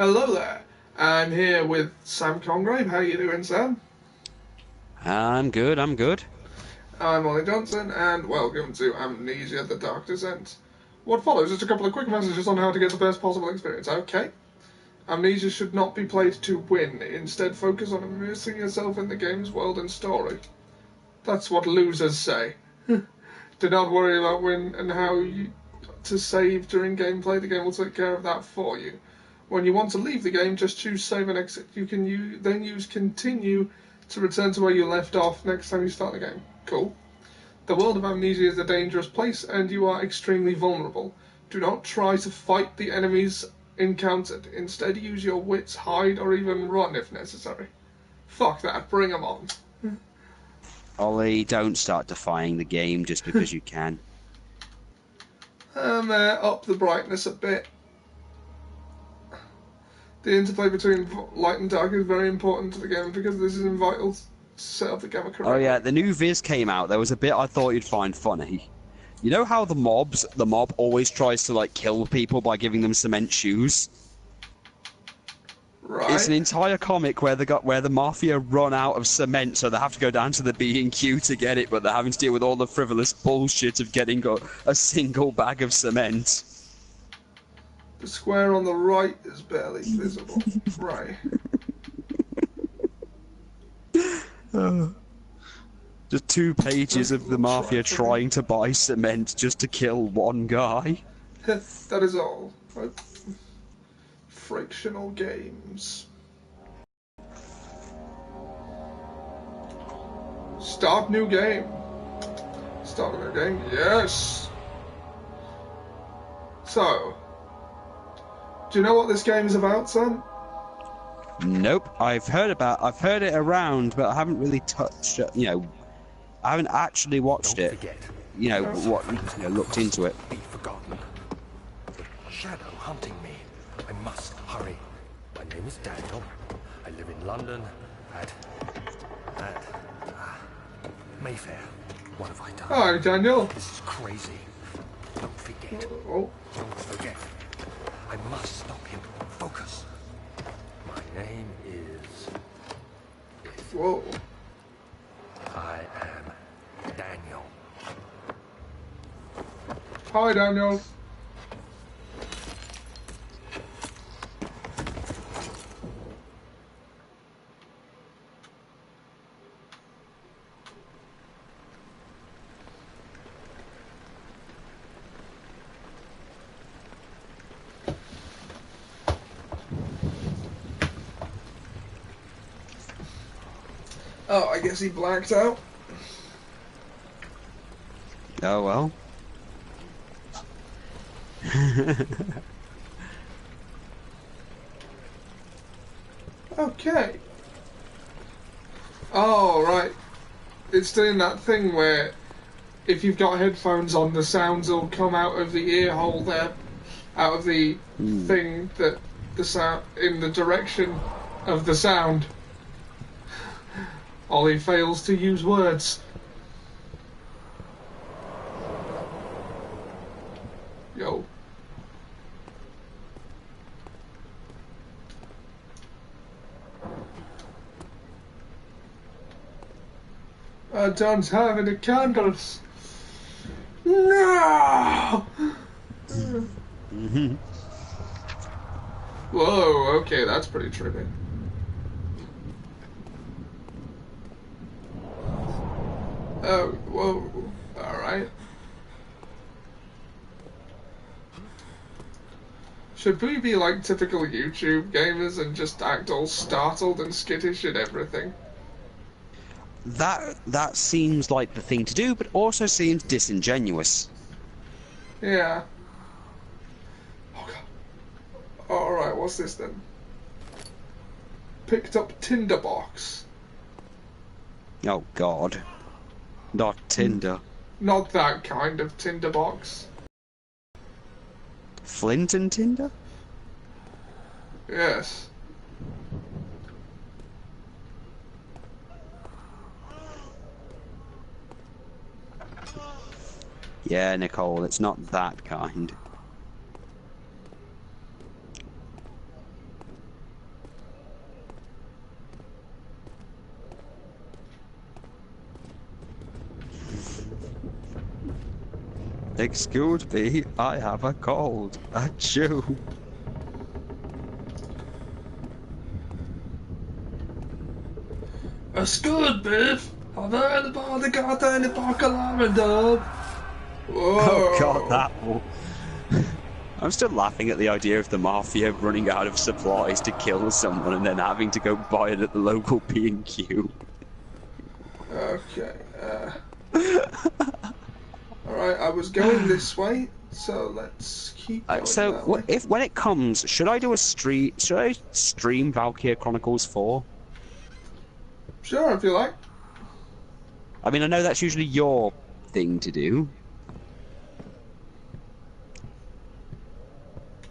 Hello there. I'm here with Sam Congrave. How you doing, Sam? I'm good, I'm good. I'm Ollie Johnson, and welcome to Amnesia: The Dark Descent. What follows is a couple of quick messages on how to get the best possible experience. Okay. Amnesia should not be played to win. Instead, focus on immersing yourself in the game's world and story. That's what losers say. Do not worry about when and how to save during gameplay. The game will take care of that for you. When you want to leave the game, just choose save and exit. You can then use continue to return to where you left off next time you start the game. Cool. The world of Amnesia is a dangerous place and you are extremely vulnerable. Do not try to fight the enemies encountered. Instead, use your wits, hide, or even run if necessary. Fuck that, bring 'em on. Ollie, don't start defying the game just because you can. Up the brightness a bit. The interplay between light and dark is very important to the game because this is vital to set up the gamma Oh correctly. yeah, the new Viz came out. There was a bit I thought you'd find funny. You know how the mob always tries to like kill people by giving them cement shoes? It's Right? an entire comic where the mafia run out of cement, so they have to go down to the B&Q to get it, but they're having to deal with all the frivolous bullshit of getting a single bag of cement. The square on the right is barely visible. Right. Just 2 pages of the mafia trying to buy cement just to kill one guy. That is all. Right. Frictional games. Start new game. Start a new game. Yes. So, do you know what this game is about, Sam? Nope. I've heard it around, but I haven't really touched it. I haven't actually watched Don't it. forget, Looked into it. be forgotten. The shadow hunting me. I must hurry. My name is Daniel. I live in London at Mayfair. What have I done? Hi, Daniel. This is crazy. Don't forget. Oh, Don't forget. I must stop him. Focus. My name is... whoa. I am Daniel. Hi, Daniel. Oh, I guess he blacked out. Oh well. Okay. Oh, right. It's doing that thing where if you've got headphones on, the sounds will come out of the ear hole there, out of the thing that the sound in the direction of the sound. Ollie fails to use words. Yo. I don't have any candles. No! Whoa, okay, that's pretty trippy. Oh, whoa. Alright. Should we be like typical YouTube gamers and just act all startled and skittish and everything? That seems like the thing to do, but also seems disingenuous. Yeah. Oh god. Alright, what's this then? Picked up tinderbox. Oh God. Not Tinder. Not that kind of tinderbox. Flint and Tinder? Yes. Yeah, Nicole, it's not that kind. Excuse me, I have a cold. Achoo. That's good, Biff. I've heard about the goddamn apocalypse, dub. Oh god, Whoa. that will... I'm still laughing at the idea of the Mafia running out of supplies to kill someone and then having to go buy it at the local B&Q. Okay, alright, I was going this way, so let's keep going that way. If when it comes, should I stream Valkyria Chronicles 4? Sure, if you like. I mean, I know that's usually your thing to do.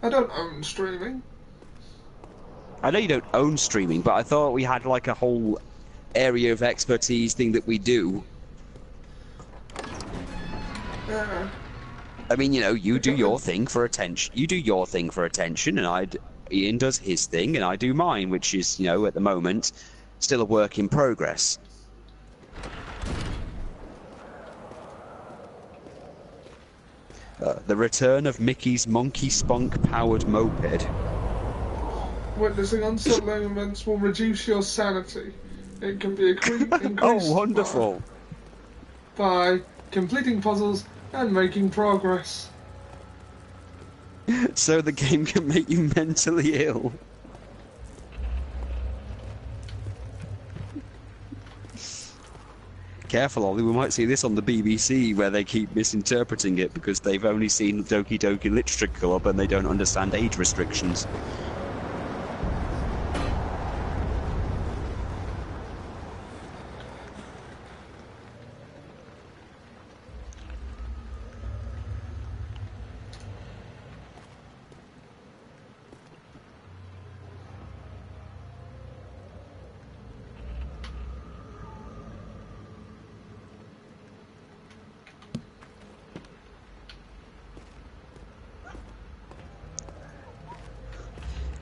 I don't own streaming. I know you don't own streaming, but I thought we had like a whole area of expertise thing that we do. Yeah. I mean, you know, you do your thing for attention. You do your thing for attention, and Ian does his thing, and I do mine, which is, you know, at the moment, still a work in progress. The return of Mickey's monkey spunk-powered moped. Witnessing unsettling events will reduce your sanity. It can be increased Oh, wonderful! by completing puzzles and making progress. So the game can make you mentally ill. Careful, Ollie, we might see this on the BBC where they keep misinterpreting it because they've only seen Doki Doki Literature Club and they don't understand age restrictions.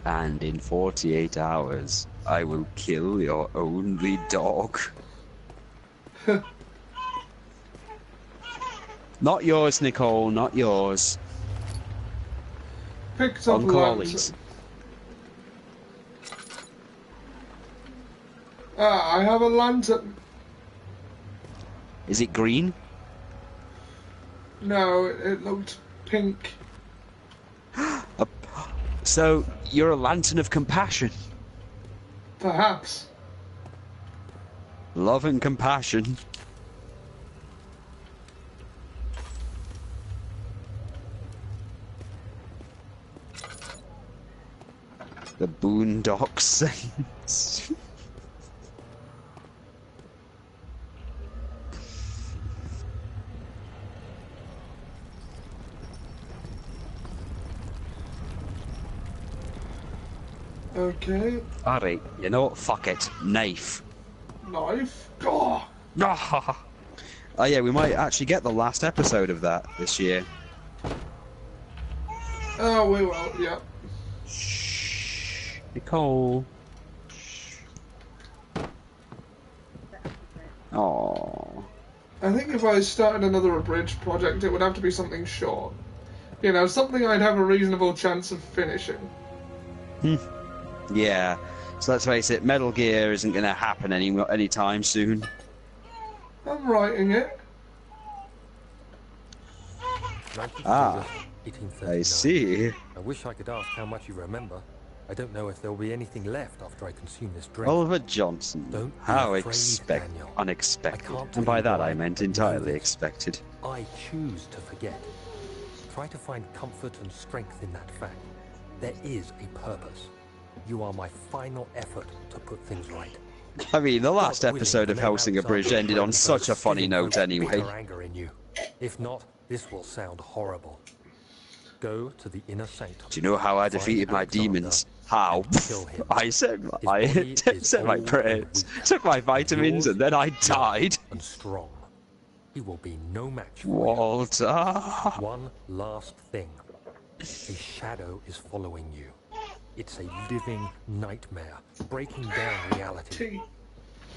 And in 48 hours, I will kill your only dog. Not yours, Nicole, not yours. Picked up Uncle lantern. Ollie's. Ah, I have a lantern. Is it green? No, it looked pink. So, you're a lantern of compassion. Perhaps. Love and compassion. The Boondock Saints. Okay. Alright, you know what? Fuck it. Knife. Knife. God. Oh yeah, we might actually get the last episode of that this year. Oh, we will, yeah. Shh. Nicole. Oh. I think if I started another abridged project, it would have to be something short. You know, something I'd have a reasonable chance of finishing. Yeah. So let's face it, Metal Gear isn't going to happen anytime soon. I'm writing it. Ah, 1839. I see. I wish I could ask how much you remember. I don't know if there will be anything left after I consume this drink. Oliver Johnson. Don't be How afraid, Daniel. unexpected. I can't And by tell you that I why, meant but know entirely this. expected. I choose to forget. Try to find comfort and strength in that fact. There is a purpose. You are my final effort to put things right. I mean, the last God willing, episode the of men Helsing outside Abridged will ended on bring such a those funny stealing note hope, anyway. bitter anger in you. If not, this will sound horrible. Go to the inner sanctum. Do you know how I Find defeated my Alexander demons? How? and kill him. I said His body is said my old prayers, and weak. took my vitamins, Yours and then I young died. And strong. He will be no match for Walter. you. One last thing. A shadow is following you. It's a living nightmare, breaking down reality.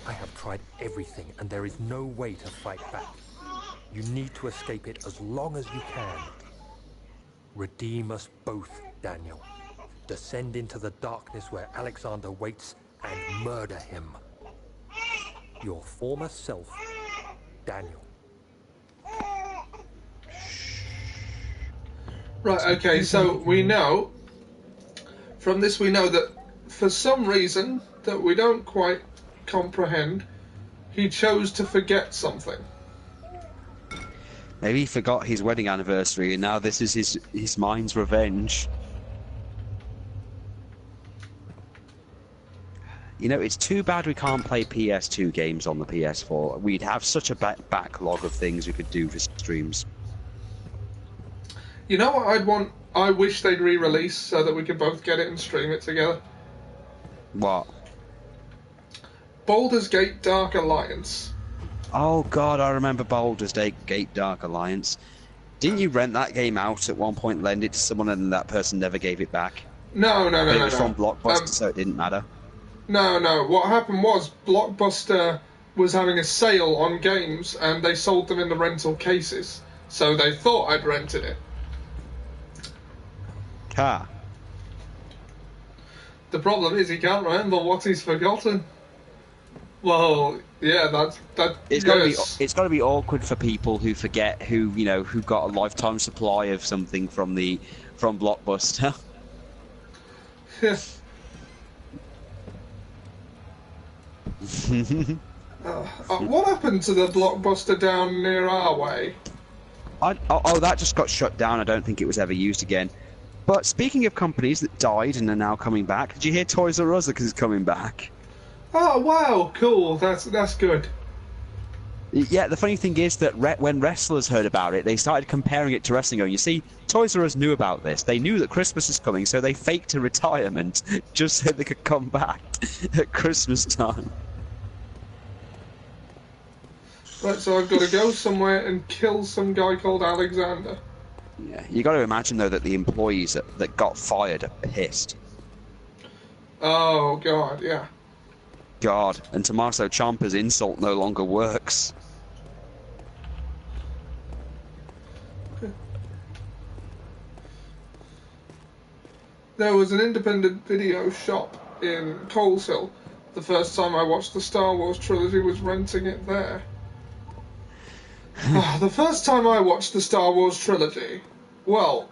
I have tried everything, and there is no way to fight back. You need to escape it as long as you can. Redeem us both, Daniel. Descend into the darkness where Alexander waits and murder him. Your former self, Daniel. Right, okay, so we know, from this we know that for some reason that we don't quite comprehend, he chose to forget something. Maybe he forgot his wedding anniversary, and now this is his mind's revenge. You know, it's too bad we can't play PS2 games on the PS4. We'd have such a backlog of things we could do for streams. You know what I'd want? I wish they'd re-release so that we could both get it and stream it together. What? Baldur's Gate Dark Alliance. Oh god, I remember Baldur's Gate Dark Alliance. Didn't you rent that game out at one point, lend it to someone, and that person never gave it back? No. It was from Blockbuster, so it didn't matter. No. What happened was Blockbuster was having a sale on games, and they sold them in the rental cases. So they thought I'd rented it. Car. The problem is he can't remember what he's forgotten. Well, yeah, that. It's got to be awkward for people who forget who got a lifetime supply of something from Blockbuster. Yeah. What happened to the Blockbuster down near our way? That just got shut down. I don't think it was ever used again. But speaking of companies that died and are now coming back, did you hear Toys R Us is coming back? Oh wow, cool. That's good. Yeah, the funny thing is that when wrestlers heard about it, they started comparing it to wrestling. Going, you see, Toys R Us knew about this. They knew that Christmas is coming, so they faked a retirement just so they could come back at Christmas time. Right, so I've got to go somewhere and kill some guy called Alexander. Yeah, you got to imagine though that the employees that got fired are pissed. Oh god, yeah. God, and Tommaso Ciampa's insult no longer works. There was an independent video shop in Coleshill. The first time I watched the Star Wars trilogy was renting it there. The first time I watched the Star Wars trilogy, well,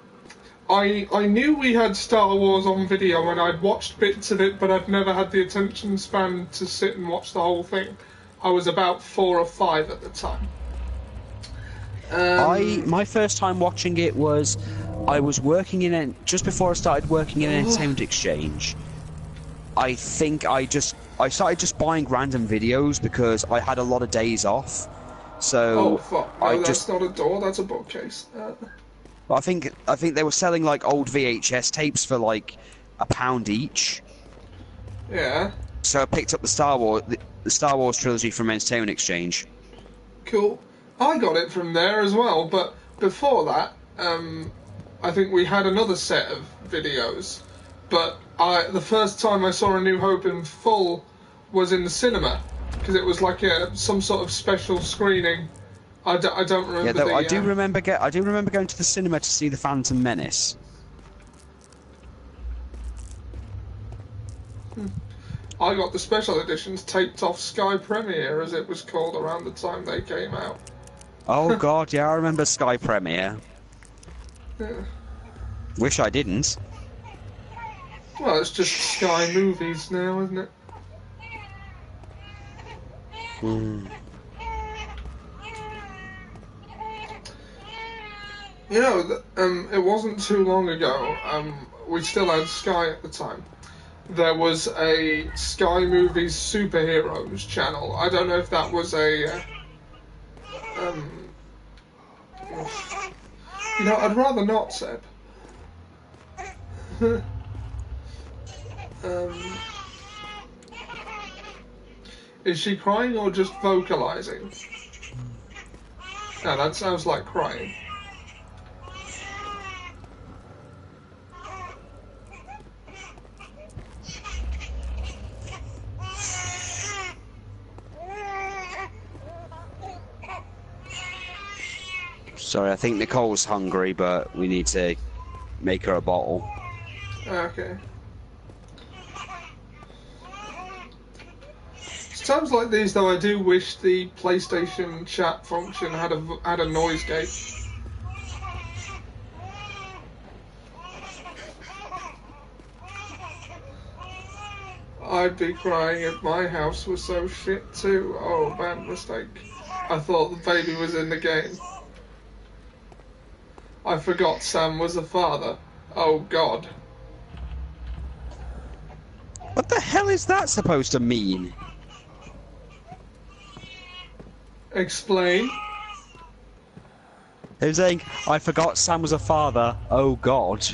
I knew we had Star Wars on video and I'd watched bits of it, but I'd never had the attention span to sit and watch the whole thing. I was about 4 or 5 at the time. My first time watching it was, I was working just before I started working in an entertainment exchange. I think I started just buying random videos because I had a lot of days off. So oh fuck! No, that's not a door. That's a bookcase. I think they were selling like old VHS tapes for like £1 each. Yeah. So I picked up the Star Wars trilogy from Entertainment Exchange. Cool. I got it from there as well, but before that, I think we had another set of videos. But the first time I saw A New Hope in full was in the cinema, because it was like some sort of special screening. I don't remember. Yeah, I do remember going to the cinema to see The Phantom Menace. I got the special editions taped off Sky Premiere, as it was called around the time they came out. Oh god, yeah, I remember Sky Premiere. Yeah. Wish I didn't. Well, it's just Sky Movies now, isn't it? You know, it wasn't too long ago, we still had Sky at the time. There was a Sky Movies Superheroes channel. I don't know if that was a... you know, I'd rather not, Seb. Is she crying or just vocalizing? No, that sounds like crying. Sorry, I think Nicole's hungry, but we need to make her a bottle. Okay. Times like these, though, I do wish the PlayStation chat function had a noise gate. I'd be crying if my house was so shit too. Oh, bad mistake. I thought the baby was in the game. I forgot Sam was the father. Oh, God. What the hell is that supposed to mean? Explain. He was saying, I forgot Sam was a father. Oh, God.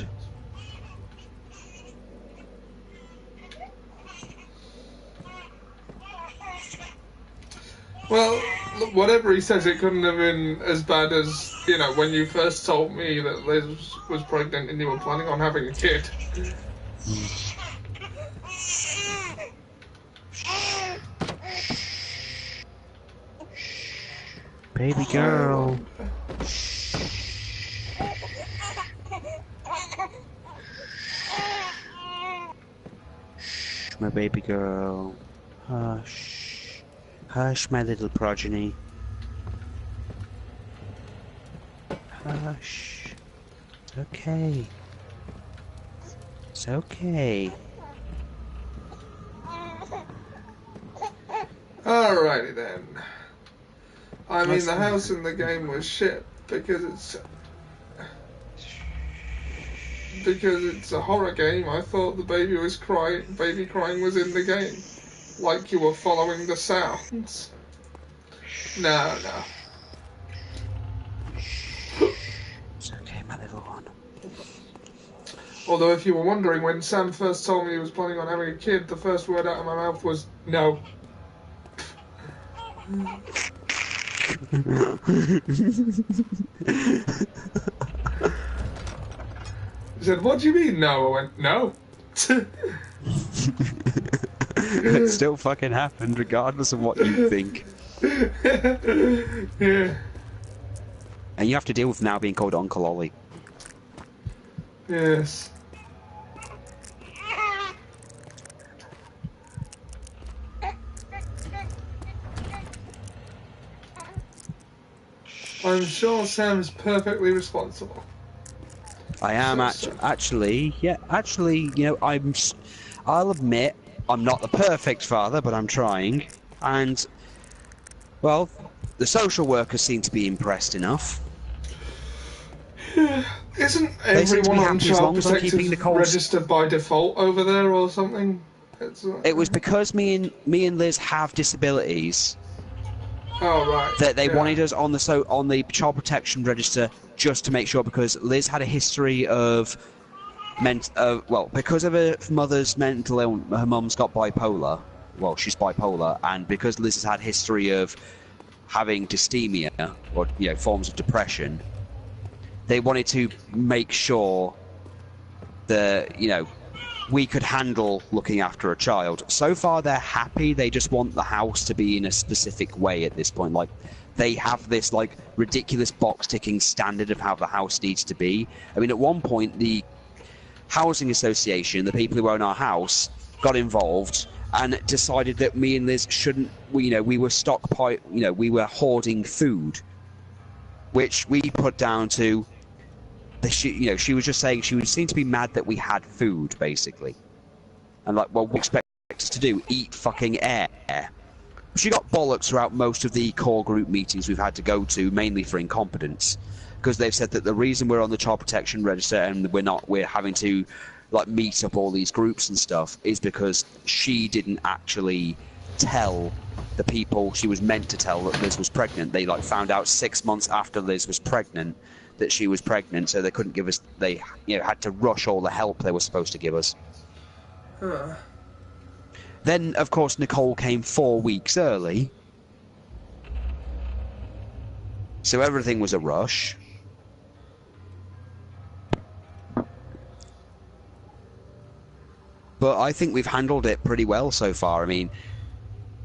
Well, look, whatever he says, it couldn't have been as bad as, you know, when you first told me that Liz was pregnant and you were planning on having a kid. Baby girl. My baby girl. Hush. Hush, my little progeny. Hush. It's okay. It's okay. Alrighty then. I mean, the house in the game was shit because it's a horror game. I thought the baby crying was in the game, like you were following the sounds. No. It's okay, my little one. Although, if you were wondering, when Sam first told me he was planning on having a kid, the first word out of my mouth was no. He said, "What do you mean, no?" I went, "No." It still fucking happened, regardless of what you think. Yeah. And you have to deal with now being called Uncle Ollie. Yes. I'm sure Sam's perfectly responsible. I am actually, you know, I'll admit, I'm not the perfect father, but I'm trying. And, well, the social workers seem to be impressed enough. Isn't They seem to be everyone on happy as long Child as I'm keeping Protective Nicole's... registered by default over there or something? It was because me and Liz have disabilities. Oh, right. That they wanted us on the child protection register just to make sure, because Liz had a history of because of her mother's mental illness. Her mum's got bipolar. Well, she's bipolar, and because Liz has had history of having dysthymia, or forms of depression, they wanted to make sure that we could handle looking after a child. So far, they're happy. They just want the house to be in a specific way at this point. Like, they have this, ridiculous box-ticking standard of how the house needs to be. I mean, at one point, the housing association, the people who own our house, got involved and decided that me and Liz shouldn't, we were we were hoarding food, which we put down to... She was just saying she seemed to be mad that we had food, basically. And what we expect us to do, eat fucking air. She got bollocks throughout most of the core group meetings we've had to go to, mainly for incompetence. Because they've said that the reason we're on the child protection register and we're having to meet up all these groups and stuff is because she didn't actually tell the people she was meant to tell that Liz was pregnant. They found out 6 months after Liz was pregnant that she was pregnant, so they couldn't give us... They had to rush all the help they were supposed to give us. Huh. Then, of course, Nicole came 4 weeks early. So everything was a rush. But I think we've handled it pretty well so far. I mean,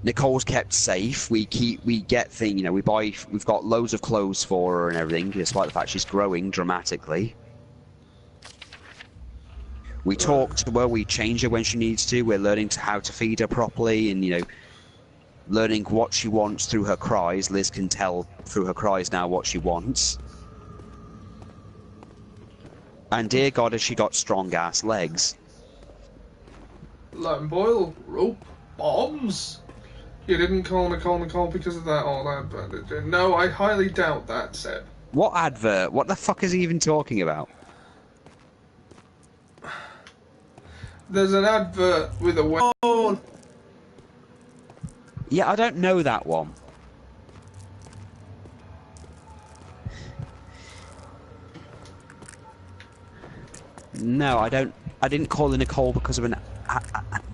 Nicole's kept safe. We get things, you know, we've got loads of clothes for her and everything, despite the fact she's growing dramatically. We talk to her, we change her when she needs to. We're learning how to feed her properly, and you know, learning what she wants through her cries. Liz can tell through her cries now what she wants. And dear God, has she got strong ass legs? Lamb boil, rope, bombs. You didn't call Nicole because of that old advert, did you? No, I highly doubt that, Seb. What advert? What the fuck is he even talking about? There's an advert with a weapon. Yeah, I don't know that one. No, I don't. I didn't call her Nicole because of an.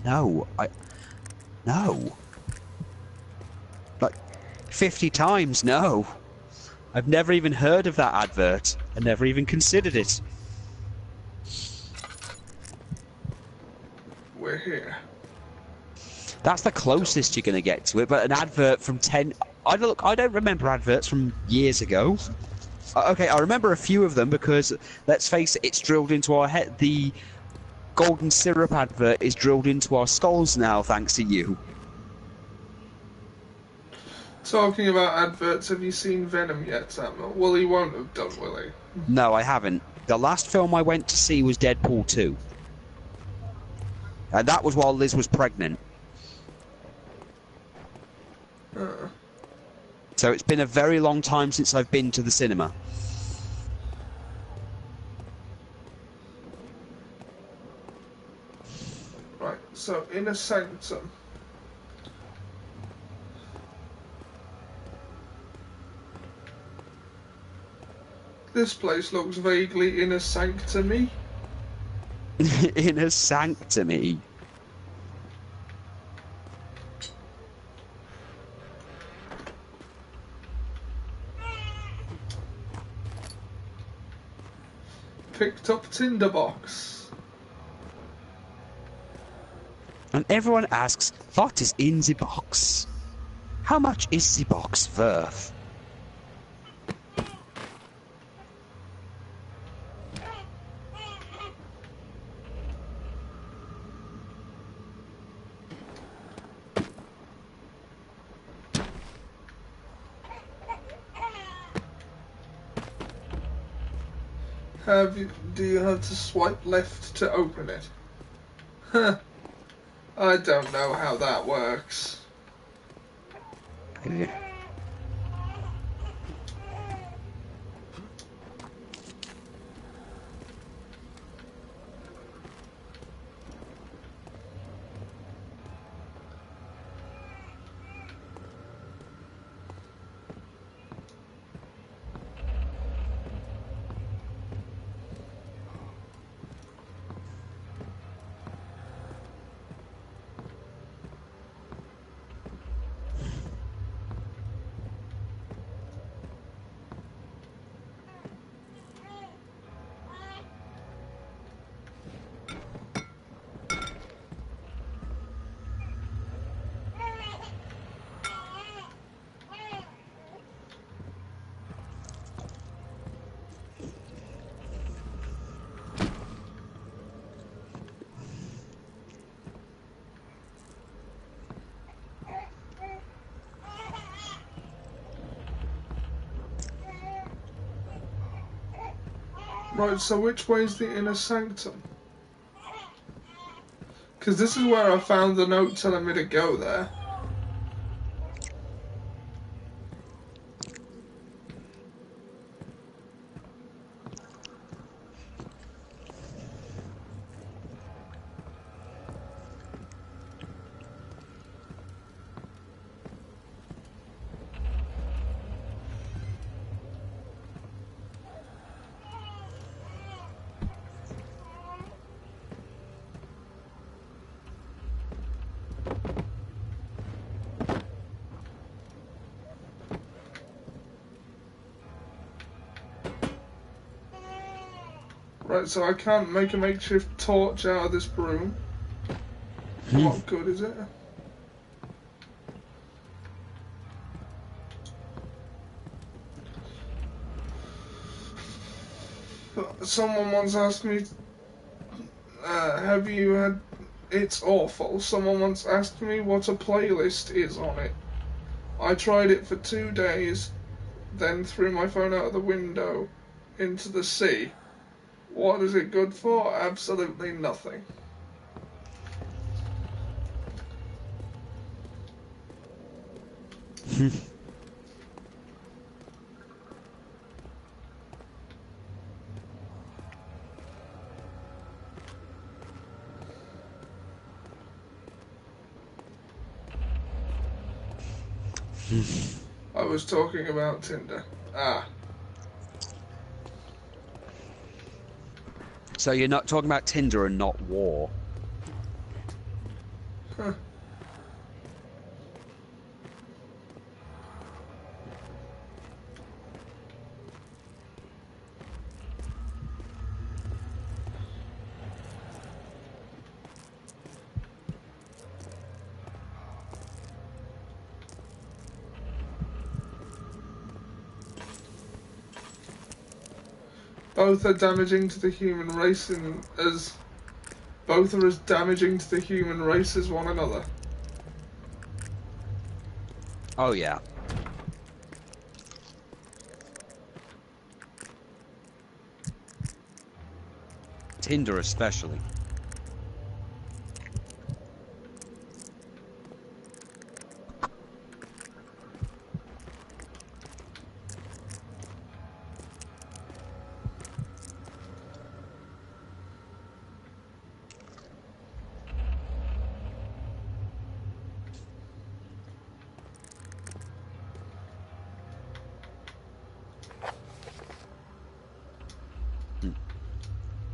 No, no. Like 50 times, no. I've never even heard of that advert. I never even considered it. We're here. That's the closest you're going to get to it, but an advert from 10... I don't remember adverts from years ago. Okay, I remember a few of them because, let's face it, it's drilled into our head. The golden syrup advert is drilled into our skulls now, thanks to you. Talking about adverts, have you seen Venom yet, Samuel? Well, he won't have done, will he? No, I haven't. The last film I went to see was Deadpool 2. And that was while Liz was pregnant. So it's been a very long time since I've been to the cinema. Right, so Inner Sanctum. This place looks vaguely inner sanctumy. Inner sanctumy. Picked up tinderbox. And everyone asks, what is in the box? How much is the box worth? Do you have to swipe left to open it? Huh. I don't know how that works. Okay. Right, so which way is the inner sanctum? Because this is where I found the note telling me to go there. Right, so I can't make a makeshift torch out of this broom. What good is it? Someone once asked me, have you had... It's awful. Someone once asked me what a playlist is on it. I tried it for 2 days, then threw my phone out of the window into the sea. What is it good for? Absolutely nothing. I was talking about Tinder. Ah. So you're not talking about Tinder and not war? Huh. Both are damaging to the human race both are as damaging to the human race as one another. Oh yeah. Tinder especially.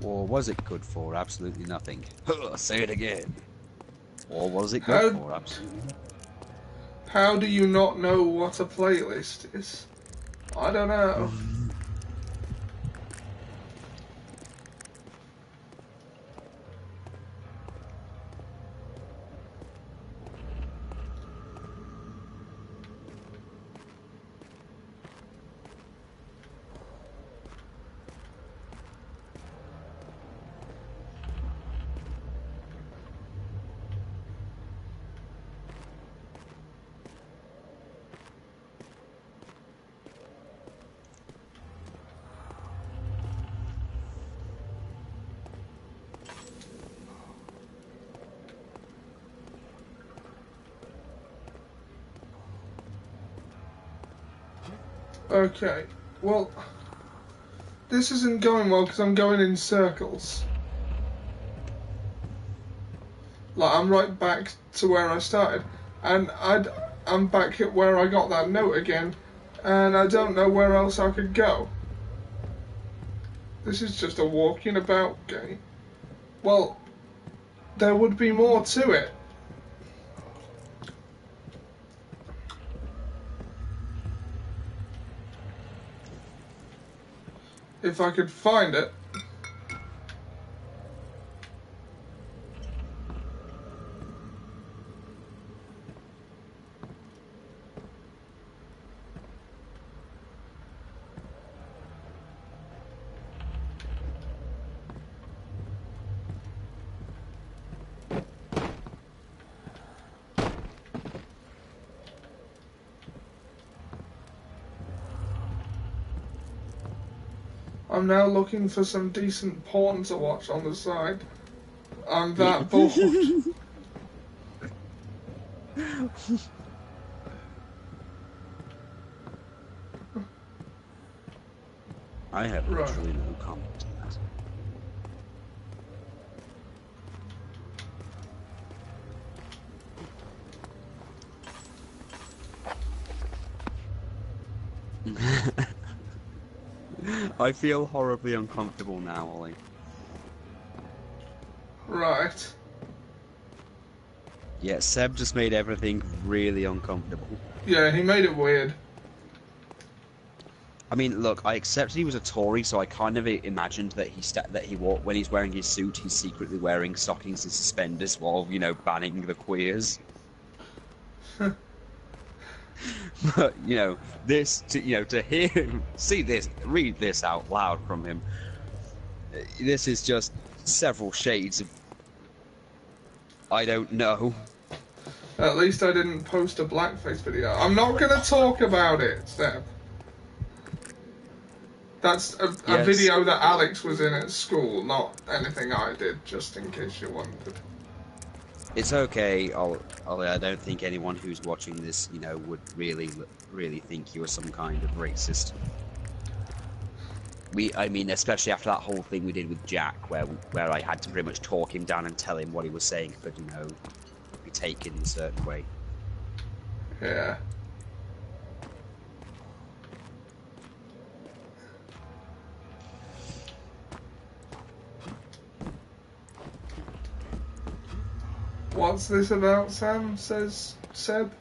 Or was it good for? Absolutely nothing. Say it again. Or was it good for? Absolutely nothing. How do you not know what a playlist is? I don't know. Okay, well, this isn't going well because I'm going in circles. Like, I'm right back to where I started, and I'm back at where I got that note again, and I don't know where else I could go. This is just a walking about game. Well, there would be more to it. If I could find it. I'm now looking for some decent porn to watch on the side. I'm that bored. I have literally no comment on that. I feel horribly uncomfortable now, Ollie. Right. Yeah, Seb just made everything really uncomfortable. Yeah, he made it weird. I mean, look, I accepted he was a Tory, so I kind of imagined that when he's wearing his suit, he's secretly wearing stockings and suspenders while, you know, banning the queers. But, you know, to hear him, read this out loud from him. This is just several shades of I don't know. At least I didn't post a blackface video. I'm not gonna talk about it, Seb. That's a Yes. video that Alex was in at school, not anything I did, just in case you wondered. It's okay, Ollie. I don't think anyone who's watching this, you know, would really think you were some kind of racist. I mean, especially after that whole thing we did with Jack, where I had to pretty much talk him down and tell him what he was saying could, you know, be taken in a certain way. Yeah. What's this about, Sam? Says Seb.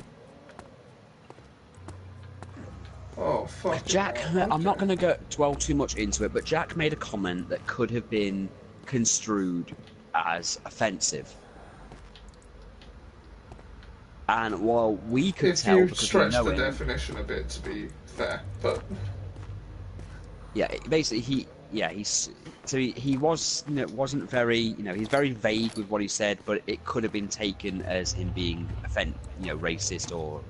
Oh, fuck. Jack, I'm not going to dwell too much into it, but Jack made a comment that could have been construed as offensive. And while we could tell, if you because stretch we know the him, definition a bit, to be fair, but yeah, basically he was, you know, wasn't very, you know, he's very vague with what he said, but it could have been taken as him being racist, or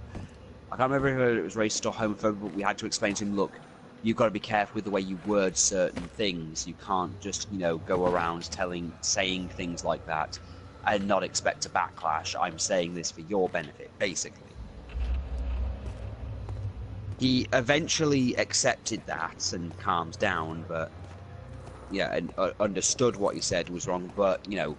I can't remember if it was racist or homophobic, but we had to explain to him, look, you've got to be careful with the way you word certain things. You can't just, you know, go around saying things like that and not expect a backlash. I'm saying this for your benefit, basically. He eventually accepted that and calmed down, but yeah, and understood what he said was wrong, but, you know,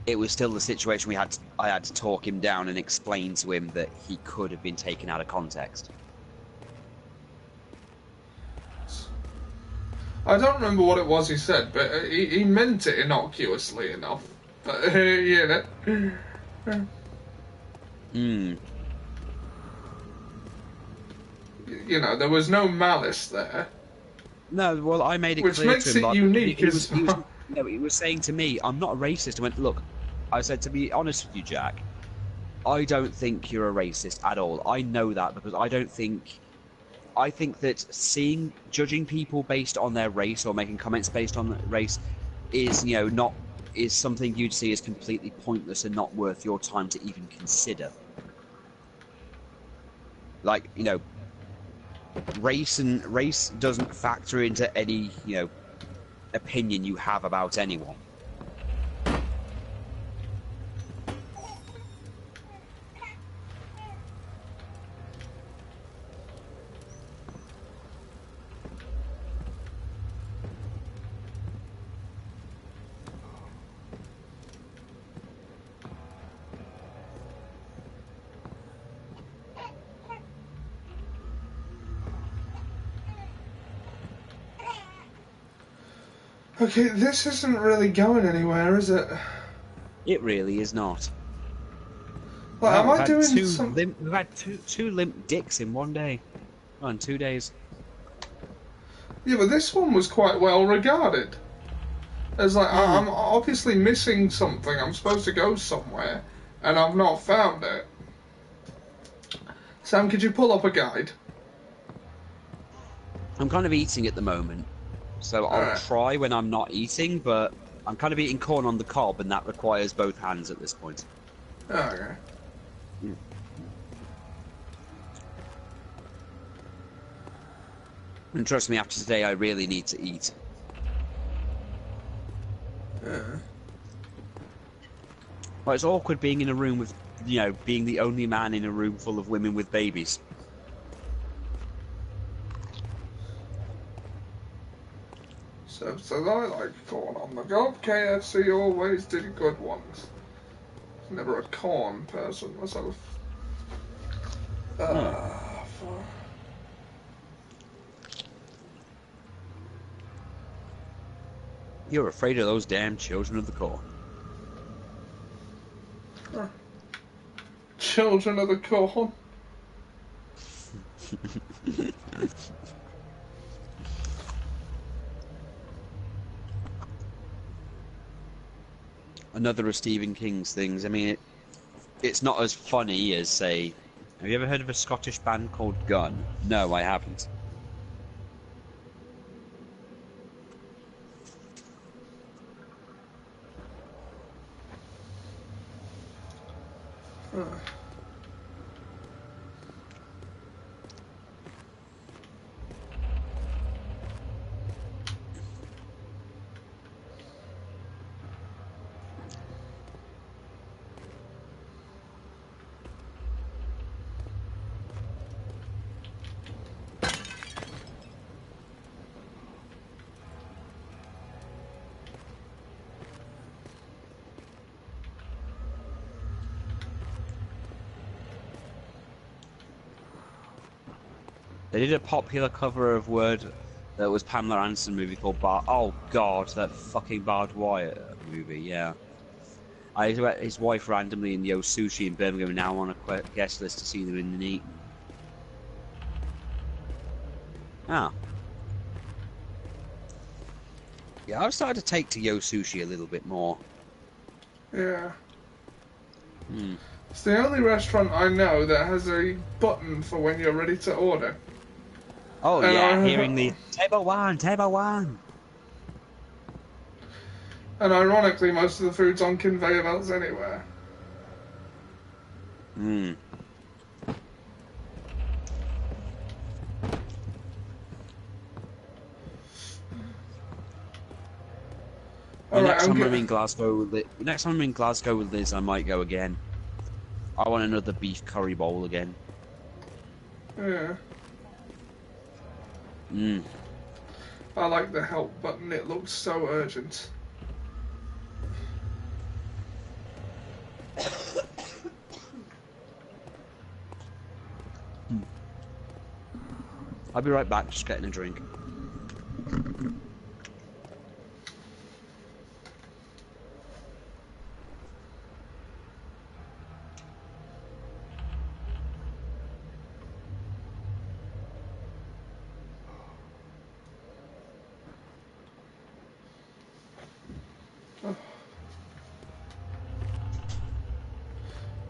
it was still the situation I had to talk him down and explain to him that he could have been taken out of context. I don't remember what it was he said, but he meant it innocuously enough. But, you know. You know, there was no malice there. No, well, I made it which clear makes to him. It unique. He was saying to me, I'm not a racist. I went, look, I said, to be honest with you, Jack, I don't think you're a racist at all. I know that because I think that judging people based on their race or making comments based on race is, you know, is something you'd see as completely pointless and not worth your time to even consider. Like, you know, race doesn't factor into any, you know, opinion you have about anyone. Okay, this isn't really going anywhere, is it? It really is not. Well, No, am I doing some... We've had two limp dicks in one day. Oh, in 2 days. Yeah, but this one was quite well regarded. It's like, I'm obviously missing something. I'm supposed to go somewhere, and I've not found it. Sam, could you pull up a guide? I'm kind of eating at the moment, so I'll try when I'm not eating, but I'm kind of eating corn on the cob, and that requires both hands at this point. Okay. And trust me, after today, I really need to eat. Well, it's awkward being in a room with, you know, being the only man in a room full of women with babies. So says I like corn on the cob. KFC always did good ones. Never a corn person myself. You're afraid of those damn children of the corn. Children of the corn. Another of Stephen King's things. I mean, it's not as funny as, say, have you ever heard of a Scottish band called Gun? No, I haven't. They did a popular cover of Word that was Pamela Anderson movie called Oh God, that fucking Barbed Wire movie. Yeah, I met his wife randomly in Yo Sushi in Birmingham, and now on a guest list to see them in the Neaton. Ah, yeah, I've started to take to Yo Sushi a little bit more. Yeah. Hmm. It's the only restaurant I know that has a button for when you're ready to order. Oh yeah, hearing the table one, table one. And ironically, most of the food's on conveyor belts anywhere. Hmm. Next time I'm in Glasgow with Liz, I might go again. I want another beef curry bowl again. Yeah. Hmm. I like the help button, it looks so urgent. I'll be right back, just getting a drink.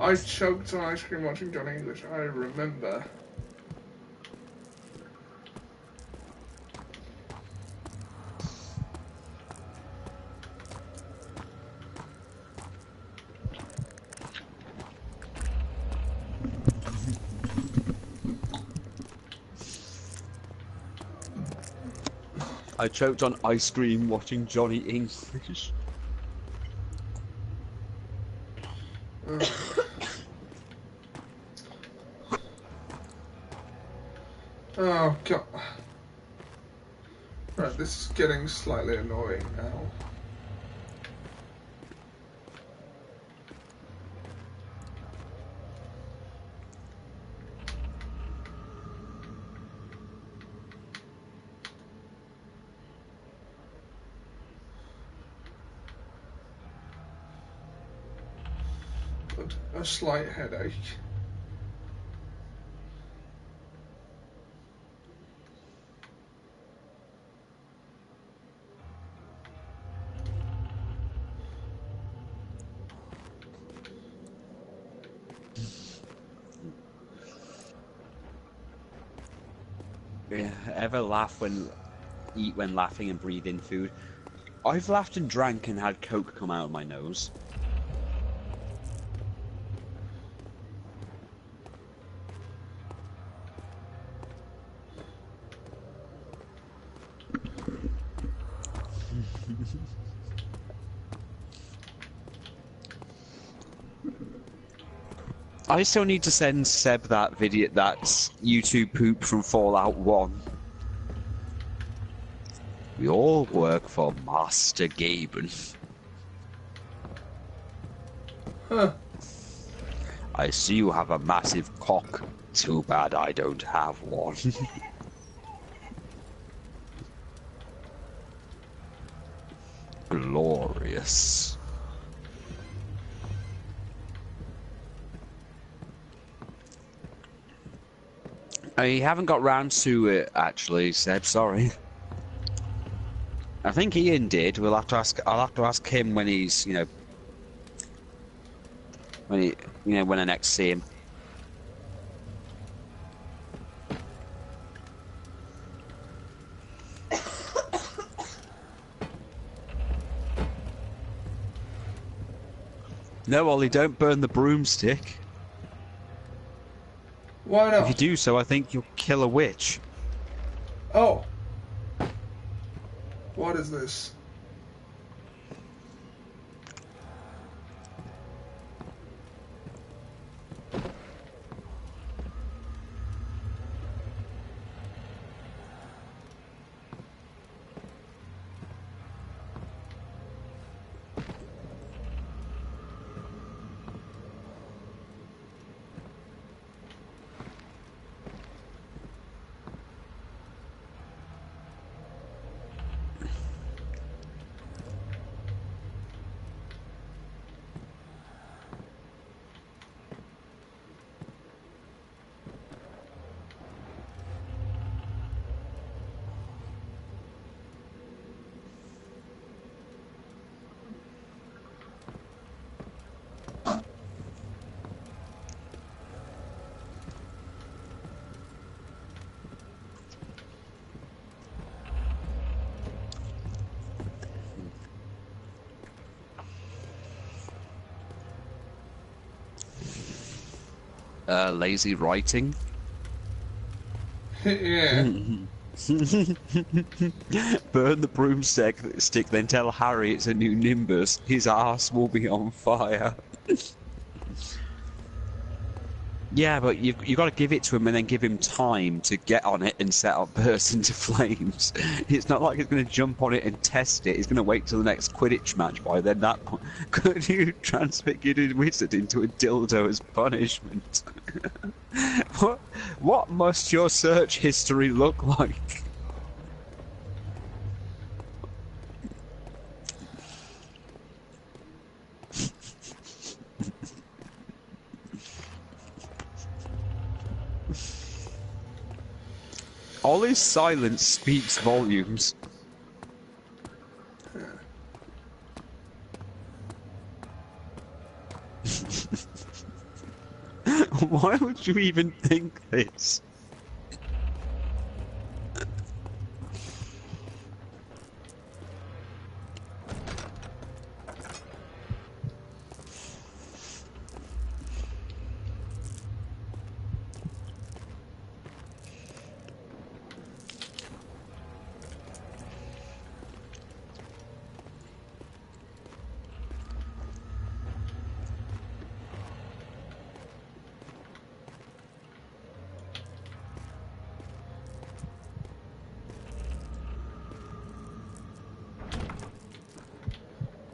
I choked on ice cream watching Johnny English, I remember. I choked on ice cream watching Johnny English. Oh god. Right, this is getting slightly annoying now. But a slight headache. Yeah, ever laugh eat when laughing and breathe in food? I've laughed and drank and had Coke come out of my nose. I still need to send Seb that video, that YouTube poop from Fallout 1. We all work for Master Gaben. Huh. I see you have a massive cock. Too bad I don't have one. Glorious. I haven't got round to it actually, Seb. Sorry. I think Ian did. We'll have to ask. I'll have to ask him when he's, when I next see him. No, Ollie, don't burn the broomstick. Why If you not? do so, I think you'll kill a witch. Oh. What is this? Lazy writing. Yeah. Burn the broomstick, then tell Harry it's a new Nimbus. His ass will be on fire. Yeah, but you've got to give it to him and then give him time to get on it and set up burst into flames. It's not like it's going to jump on it and test it. It's going to wait till the next Quidditch match. By then, that point, could you transfigure a wizard into a dildo as punishment? What must your search history look like? Ollie's silence speaks volumes. Why would you even think this?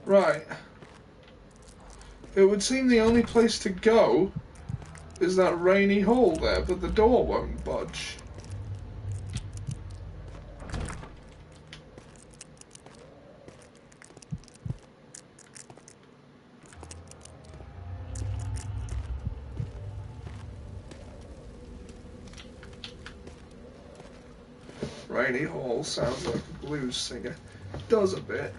Right. It would seem the only place to go is that rainy hole there, but the door won't budge. Rainy Hall sounds like a blues singer. Does a bit.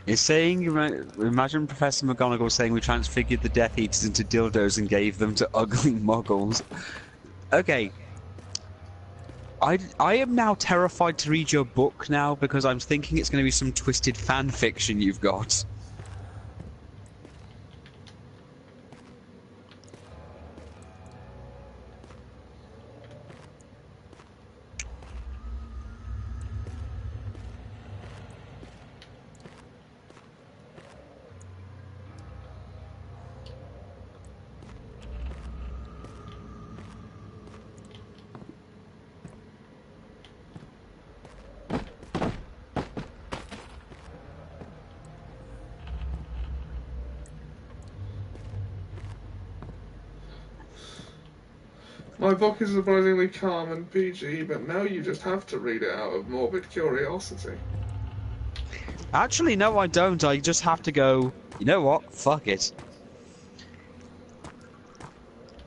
It's saying, imagine Professor McGonagall saying we transfigured the Death Eaters into dildos and gave them to ugly muggles. Okay. I am now terrified to read your book now because I'm thinking it's going to be some twisted fan fiction you've got. My book is surprisingly calm and PG, but now you just have to read it out of morbid curiosity. Actually, no, I don't. I just have to go, you know what? Fuck it.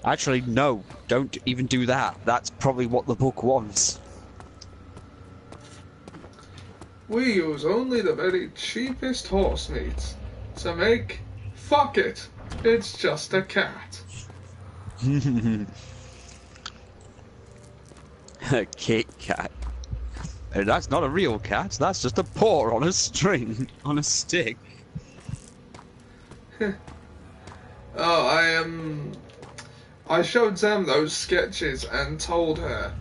Actually, no. Don't even do that. That's probably what the book wants. We use only the very cheapest horse meat to make... Fuck it. It's just a cat. A Kit Kat. That's not a real cat. That's just a paw on a string, on a stick. Oh, I showed Sam those sketches and told her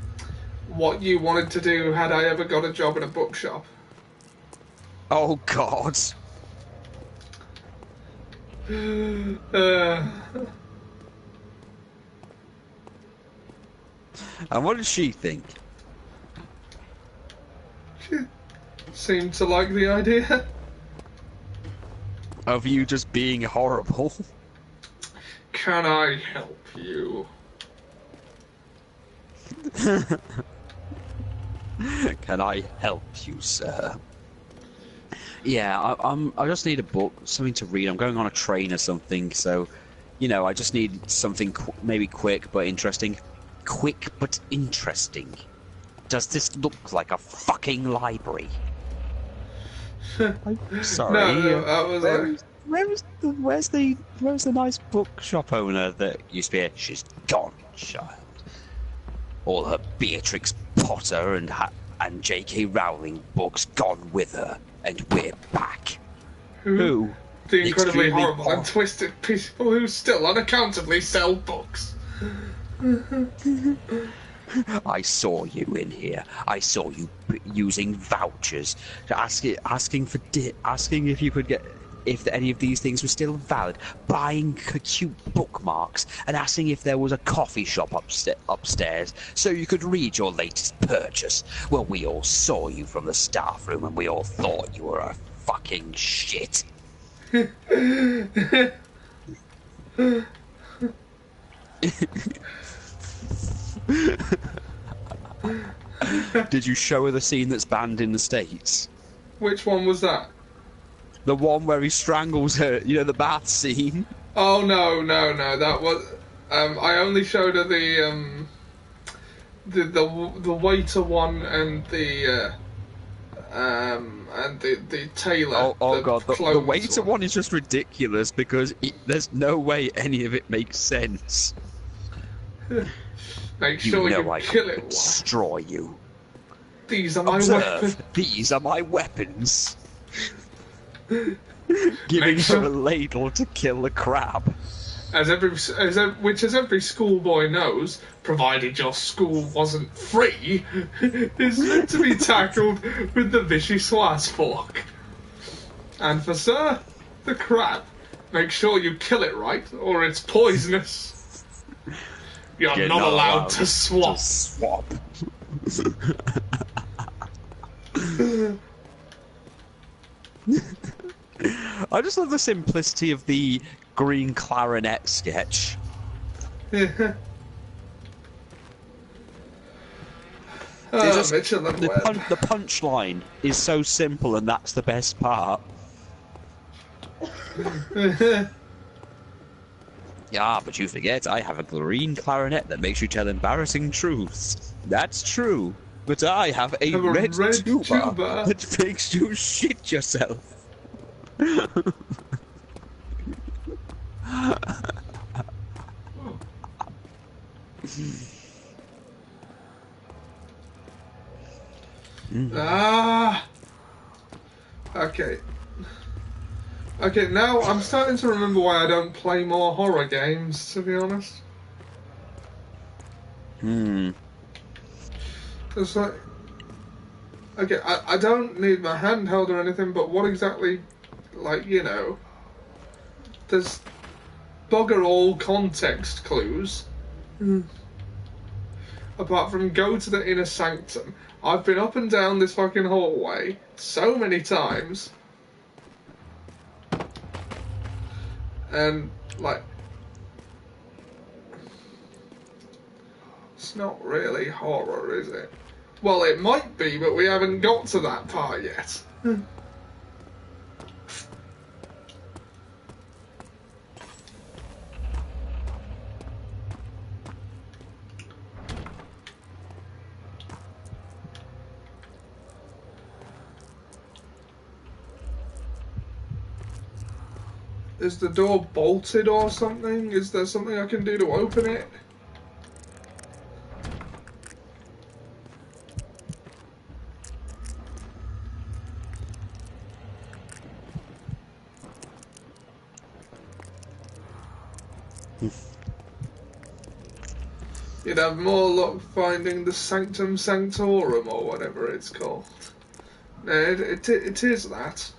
what you wanted to do had I ever got a job in a bookshop. Oh God. Uh, And what did she think? she seemed to like the idea. Of you just being horrible? Can I help you? Can I help you, sir? Yeah, I just need a book, something to read. I'm going on a train or something, so, you know, I just need something maybe quick but interesting. Quick but interesting. Does this look like a fucking library? I'm sorry. No, that was Where's the nice bookshop owner that used to be here? She's gone, child. All her Beatrix Potter and J.K. Rowling books gone with her, and we're back. Who? The incredibly Extremely horrible and twisted people who still unaccountably sell books. I saw you in here. I saw you using vouchers, asking if you could get if any of these things were still valid, buying cute bookmarks, and asking if there was a coffee shop upstairs so you could read your latest purchase. Well, we all saw you from the staff room, and we all thought you were a fucking shit. Did you show her the scene that's banned in the States? Which one was that? The one where he strangles her, you know, the bath scene? Oh, no, that was... I only showed her the waiter one and the tailor. Oh God, the waiter one. one is just ridiculous because there's no way any of it makes sense. Make sure you I kill can it. destroy you. These are my Observe, weapons. these are my weapons. Giving her a ladle to kill a crab. As every schoolboy knows, provided your school wasn't free, is meant to be tackled with the vichyssoise fork. And for Sir, the crab, make sure you kill it right, or it's poisonous. You're not allowed to swap. I just love the simplicity of the green clarinet sketch. The punchline is so simple, and that's the best part. Yeah, but you forget I have a green clarinet that makes you tell embarrassing truths. That's true. But I have a red tuba that makes you shit yourself. Okay. Okay, now I'm starting to remember why I don't play more horror games, to be honest. It's like... Okay, I don't need my handheld or anything, but what exactly... Like, you know... There's bugger all context clues. Apart from go to the inner sanctum. I've been up and down this fucking hallway so many times. And, like... It's not really horror, is it? Well, it might be, but we haven't got to that part yet. Is the door bolted or something? Is there something I can do to open it? You'd have more luck finding the Sanctum Sanctorum or whatever it's called. No, it is that.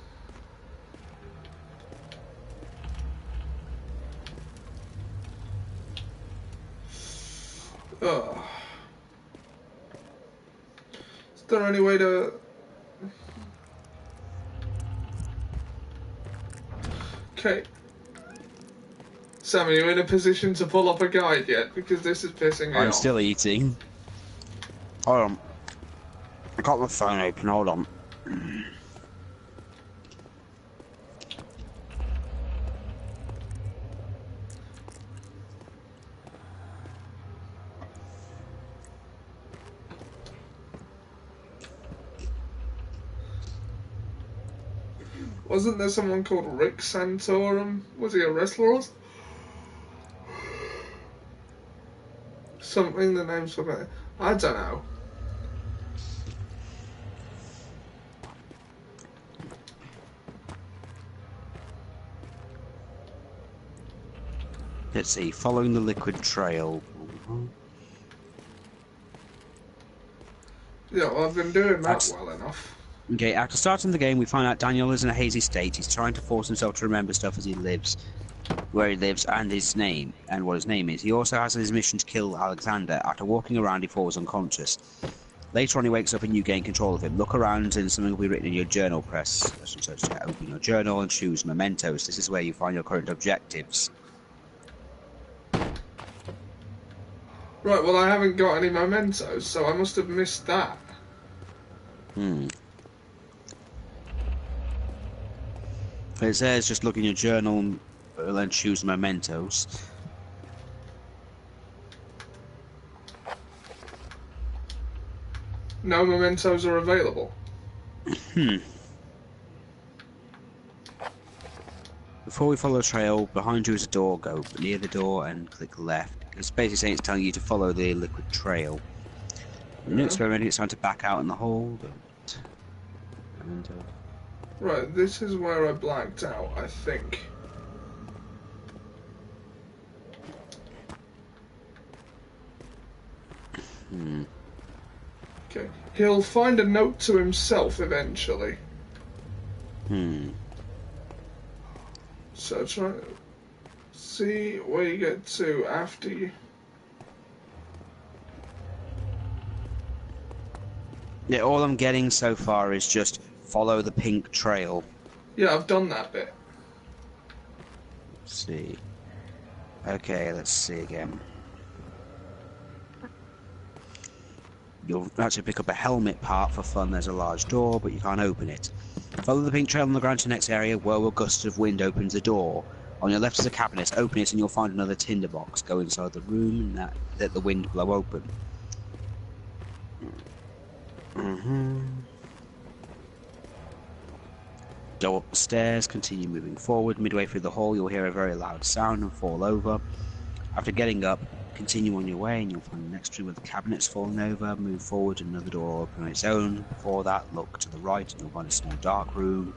Ugh. Is there any way to... Okay. Sam, are you in a position to pull up a guide yet? Because this is pissing me off. I'm still eating. Hold on. I got my phone open, hold on. Wasn't there someone called Rick Santorum? Was he a wrestler? Something, the name's familiar. I don't know. Let's see, following the liquid trail. Yeah, well, I've been doing that well enough. Okay, after starting the game, we find out Daniel is in a hazy state. He's trying to force himself to remember stuff as he lives, where he lives, and his name, and what his name is. He also has his mission to kill Alexander. After walking around, he falls unconscious. Later on, he wakes up and you gain control of him. Look around and something will be written in your journal. Press to open your journal and choose mementos. This is where you find your current objectives. Right, well, I haven't got any mementos, so I must have missed that. It says just look in your journal and then choose mementos. No mementos are available. Before we follow the trail, behind you is a door. Go near the door and click left. It's basically saying it's telling you to follow the liquid trail. When you're experimenting, it's time to back out in the hole. Right, this is where I blacked out, I think. Okay. He'll find a note to himself eventually. So try to see where you get to after you. Yeah, all I'm getting so far is just follow the pink trail. Yeah, I've done that bit. Let's see. Okay, let's see again. You'll actually pick up a helmet part for fun. There's a large door, but you can't open it. Follow the pink trail on the ground to the next area. Whirl a gust of wind opens the door. On your left is a cabinet. Open it and you'll find another tinderbox. Go inside the room and let the wind blow open. Go up the stairs, continue moving forward. Midway through the hall, you'll hear a very loud sound and fall over. After getting up, continue on your way and you'll find the next room with the cabinets falling over. Move forward, another door will open on its own. Before that, look to the right and you'll find a small dark room.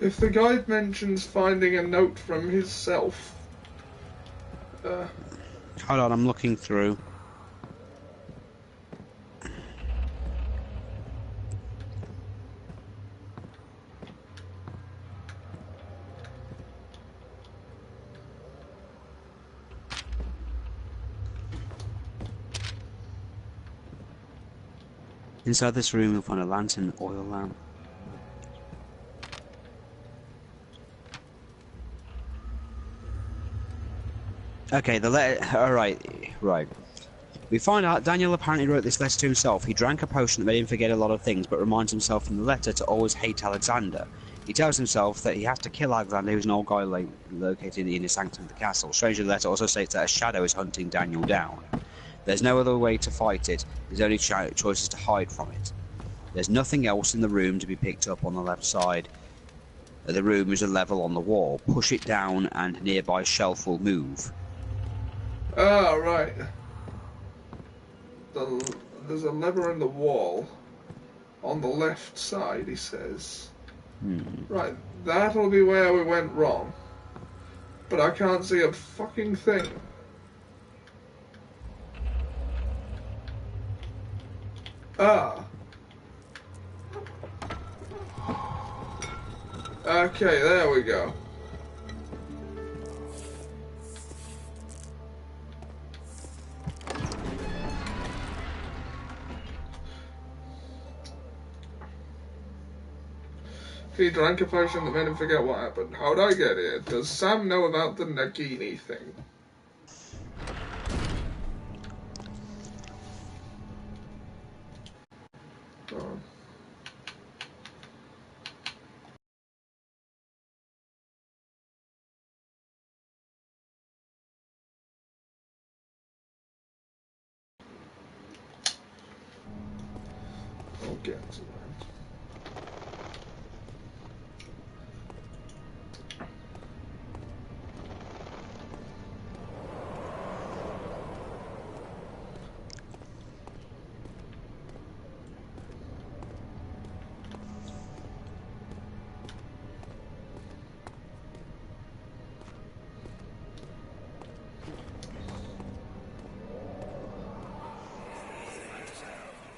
If the guide mentions finding a note from himself, Hold on, I'm looking through. Inside this room, you'll find a lantern, oil lamp. Okay, the letter. Alright, right. We find out Daniel apparently wrote this letter to himself. He drank a potion that made him forget a lot of things, but reminds himself in the letter to always hate Alexander. He tells himself that he has to kill Alexander, who's an old guy located in the inner sanctum of the castle. Strangely, the letter also states that a shadow is hunting Daniel down. There's no other way to fight it. His only choice is to hide from it. There's nothing else in the room to be picked up on the left side. The room is a level on the wall. Push it down and a nearby shelf will move. Ah, right. There's a lever in the wall on the left side, he says. Right, that'll be where we went wrong. But I can't see a fucking thing. Ah. Okay, there we go. He drank a potion that made him forget what happened. How'd I get here? Does Sam know about the Nagini thing? Oh. I'll get to that.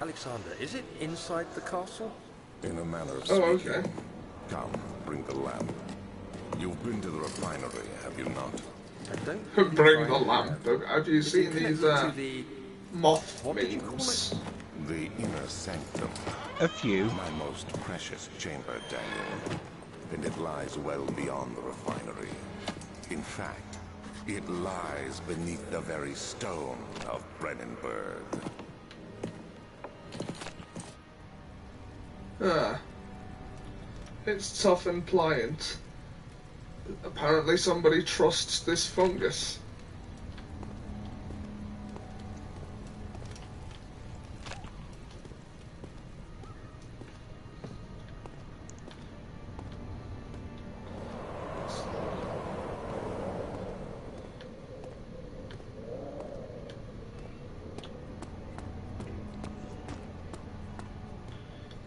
Alexander, is it inside the castle? In a manner of Oh, speaking. okay. Come, bring the lamp. You've been to the refinery, have you not? I don't believe Bring the I lamp. have. Have you Is it seen these connected to the... moth What did you call memes? The inner sanctum. A few. My most precious chamber, Daniel. And it lies well beyond the refinery. In fact, it lies beneath the very stone of Brennenburg. Ah. It's tough and pliant. Apparently somebody trusts this fungus.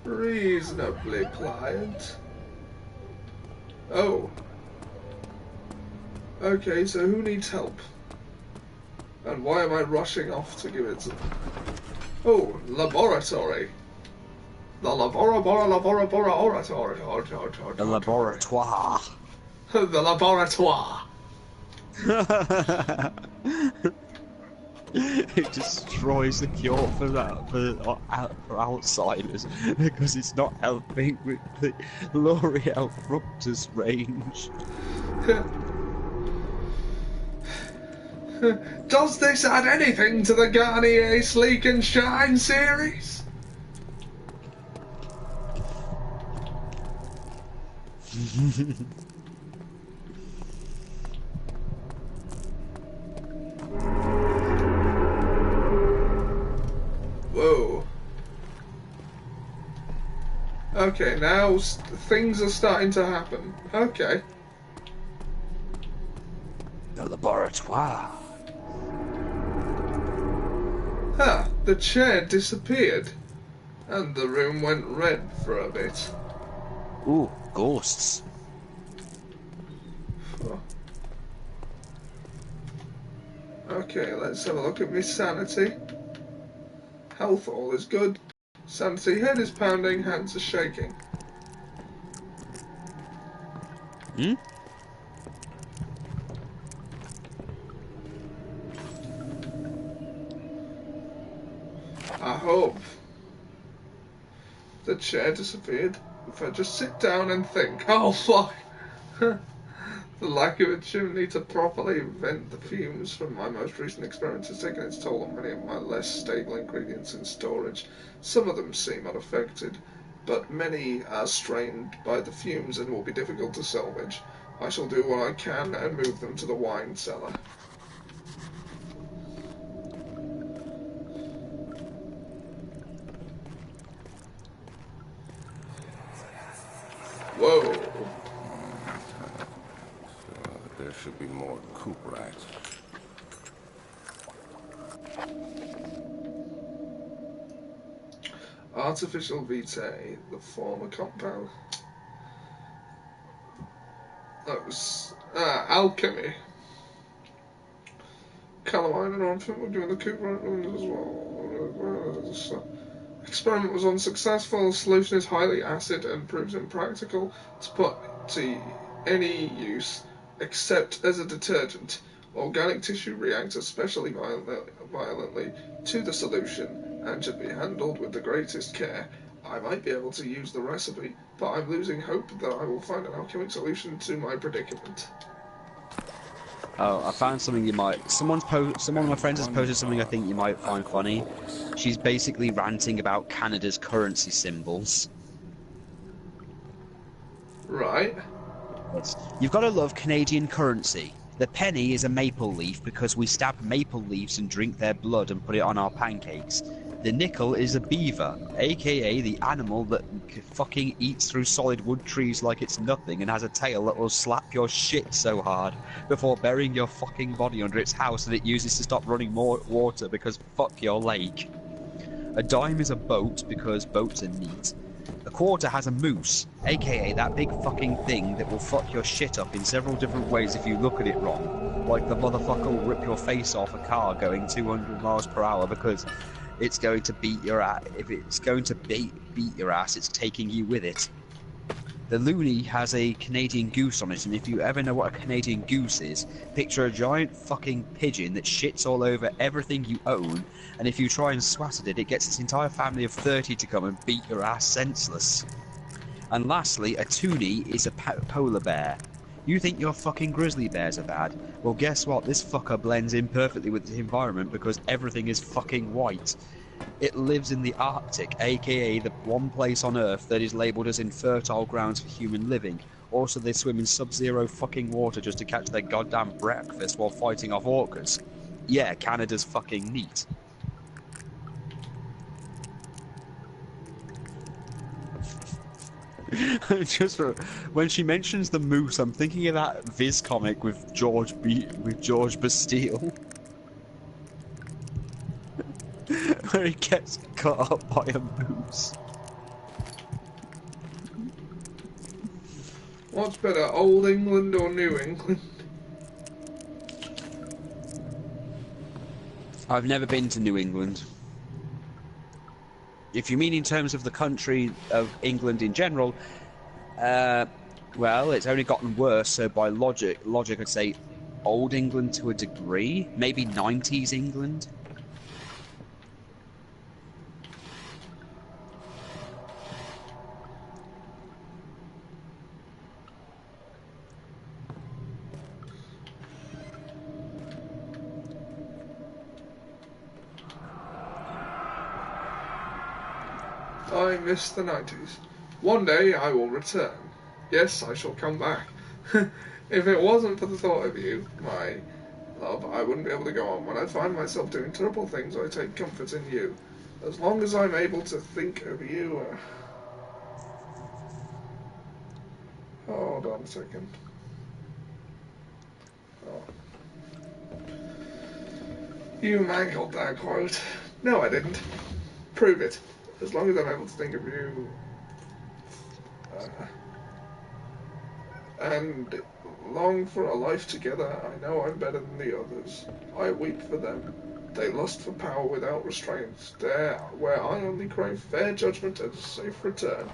Reasonably pliant. Oh. Okay, so who needs help? And why am I rushing off to give it to... Oh, laboratory. The laboratory. The laboratoire. The laboratoire. It destroys the cure for that for outsiders because it's not helping with the L'Oreal Fructus range. Does this add anything to the Garnier Sleek and Shine series? Whoa. Okay, now things are starting to happen. Okay. The laboratoire. Huh, the chair disappeared. And the room went red for a bit. Ooh, ghosts. Okay, let's have a look at my sanity. Health all is good. Sanity, head is pounding, hands are shaking. Hmm? I hope the chair disappeared. If I just sit down and think. Oh, fuck! The lack of a chimney to properly vent the fumes from my most recent experiments has taken its toll on many of my less stable ingredients in storage. Some of them seem unaffected. but many are strained by the fumes and will be difficult to salvage. I shall do what I can and move them to the wine cellar. Whoa. There should be more coop rats. Artificial vitae, the former compound. That was alchemy. Calamine and Orphan were given the coop as well. Experiment was unsuccessful. Solution is highly acid and proves impractical to put to any use except as a detergent. Organic tissue reacts especially violently to the solution and should be handled with the greatest care. I might be able to use the recipe, but I'm losing hope that I will find an alchemic solution to my predicament. Oh, I found something you might. Someone of my friends has posted something I think you might find funny. She's basically ranting about Canada's currency symbols. Right. You've got to love Canadian currency. The penny is a maple leaf because we stab maple leaves and drink their blood and put it on our pancakes. The nickel is a beaver, aka the animal that fucking eats through solid wood trees like it's nothing and has a tail that will slap your shit so hard before burying your fucking body under its house that it uses to stop running more water because fuck your lake. A dime is a boat because boats are neat. A quarter has a moose, aka that big fucking thing that will fuck your shit up in several different ways if you look at it wrong. Like the motherfucker will rip your face off a car going 200 miles per hour because it's going to beat your ass. If it's going to beat your ass, it's taking you with it. The loonie has a Canadian goose on it, and if you ever know what a Canadian goose is, picture a giant fucking pigeon that shits all over everything you own, and if you try and swat at it, it gets its entire family of 30 to come and beat your ass senseless. And lastly, a toonie is a polar bear. You think your fucking grizzly bears are bad? Well, guess what? This fucker blends in perfectly with the environment because everything is fucking white. It lives in the Arctic, aka the one place on Earth that is labelled as infertile grounds for human living. Also, they swim in sub-zero fucking water just to catch their goddamn breakfast while fighting off orcas. Yeah, Canada's fucking neat. Just when she mentions the moose, I'm thinking of that Viz comic with George Bastille. Where he gets cut up by a moose. What's better, Old England or New England? I've never been to New England. If you mean in terms of the country of England in general, well, it's only gotten worse, so by logic I'd say Old England to a degree, maybe 90s England. I miss the 90s. One day I will return. Yes, I shall come back. If it wasn't for the thought of you, my love, I wouldn't be able to go on. When I find myself doing terrible things, I take comfort in you. As long as I'm able to think of you... Hold on a second. Oh. You mangled that quote. No, I didn't. Prove it. As long as I'm able to think of you... and long for a life together, I know I'm better than the others. I weep for them. They lust for power without restraint. There, where I only crave fair judgment and a safe return.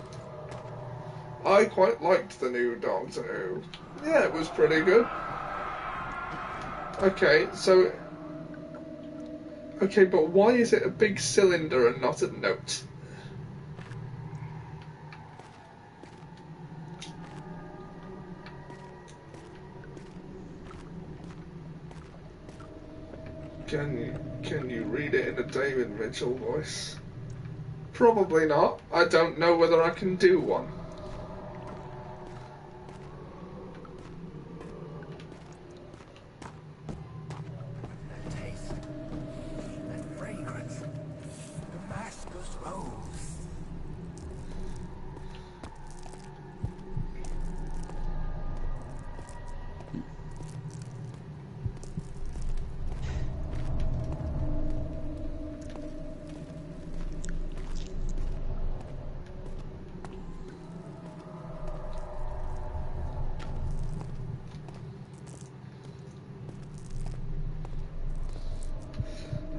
I quite liked the new Doctor Who. Yeah, it was pretty good. Okay, so... Okay, but why is it a big cylinder and not a note? Can you read it in a David Mitchell voice? Probably not. I don't know whether I can do one. That taste, that fragrance, Damascus rose.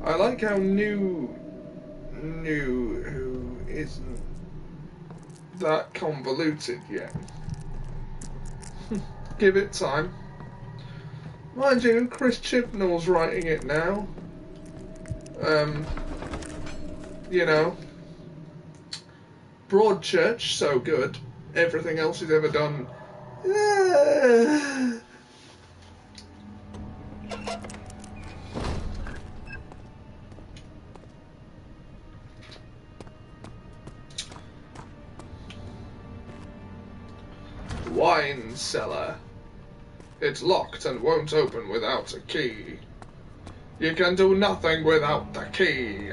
I like how new who isn't that convoluted yet. Give it time. Mind you, Chris Chibnall's writing it now. You know, Broadchurch, so good. Everything else he's ever done. Wine cellar. It's locked and won't open without a key. You can do nothing without the key.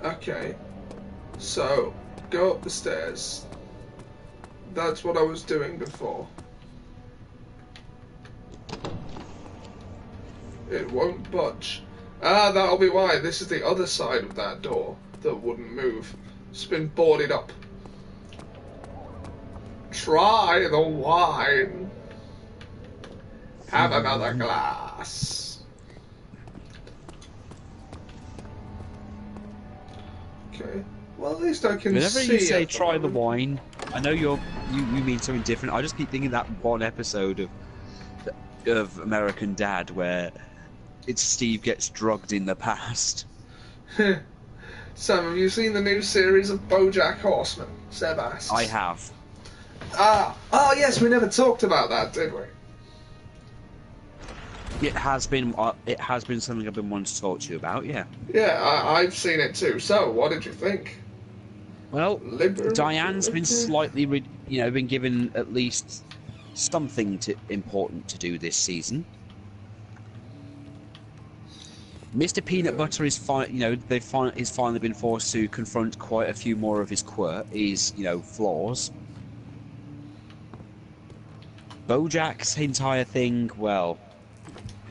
Okay, so go up the stairs. That's what I was doing before. It won't budge. Ah, that'll be why. This is the other side of that door that wouldn't move. It's been boarded up. Try the wine. Have another glass. Okay. Well, at least I can Whenever see. you say at the try the moment. wine, I know you mean something different. I just keep thinking that one episode of American Dad where it's Steve gets drugged in the past. Sam, have you seen the new series of BoJack Horseman? Seb asks. I have. Oh yes, we never talked about that, did we? It has been something I've been wanting to talk to you about. Yeah. Yeah, I've seen it too. So, what did you think? Well, Diane's been slightly, been given at least something important to do this season. Mr. Peanut Butter is he's finally been forced to confront quite a few more of his flaws. BoJack's entire thing, well,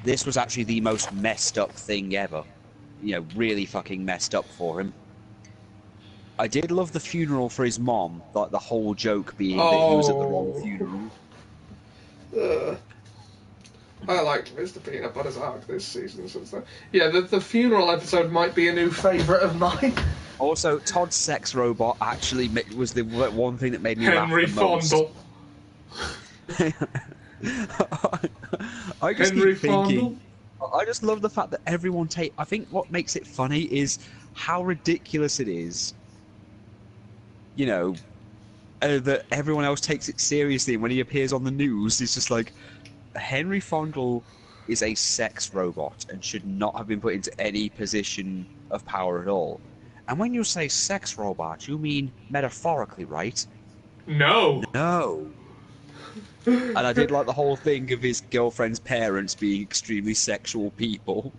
this was actually the most messed up thing ever. Really fucking messed up for him. I did love the funeral for his mom, like the whole joke being that he was at the wrong funeral. I liked Mr. Peanut Butter's arc this season. Yeah, the funeral episode might be a new favourite of mine. Also, Todd's sex robot actually was the one thing that made me laugh the most. Fondle. I just Henry keep thinking. Fondle? I just love the fact that everyone I think what makes it funny is how ridiculous it is. That everyone else takes it seriously. And when he appears on the news, it's just like, Henry Fondle is a sex robot and should not have been put into any position of power at all. And when you say sex robot, you mean metaphorically, right? No. No. And I did like the whole thing of his girlfriend's parents being extremely sexual people.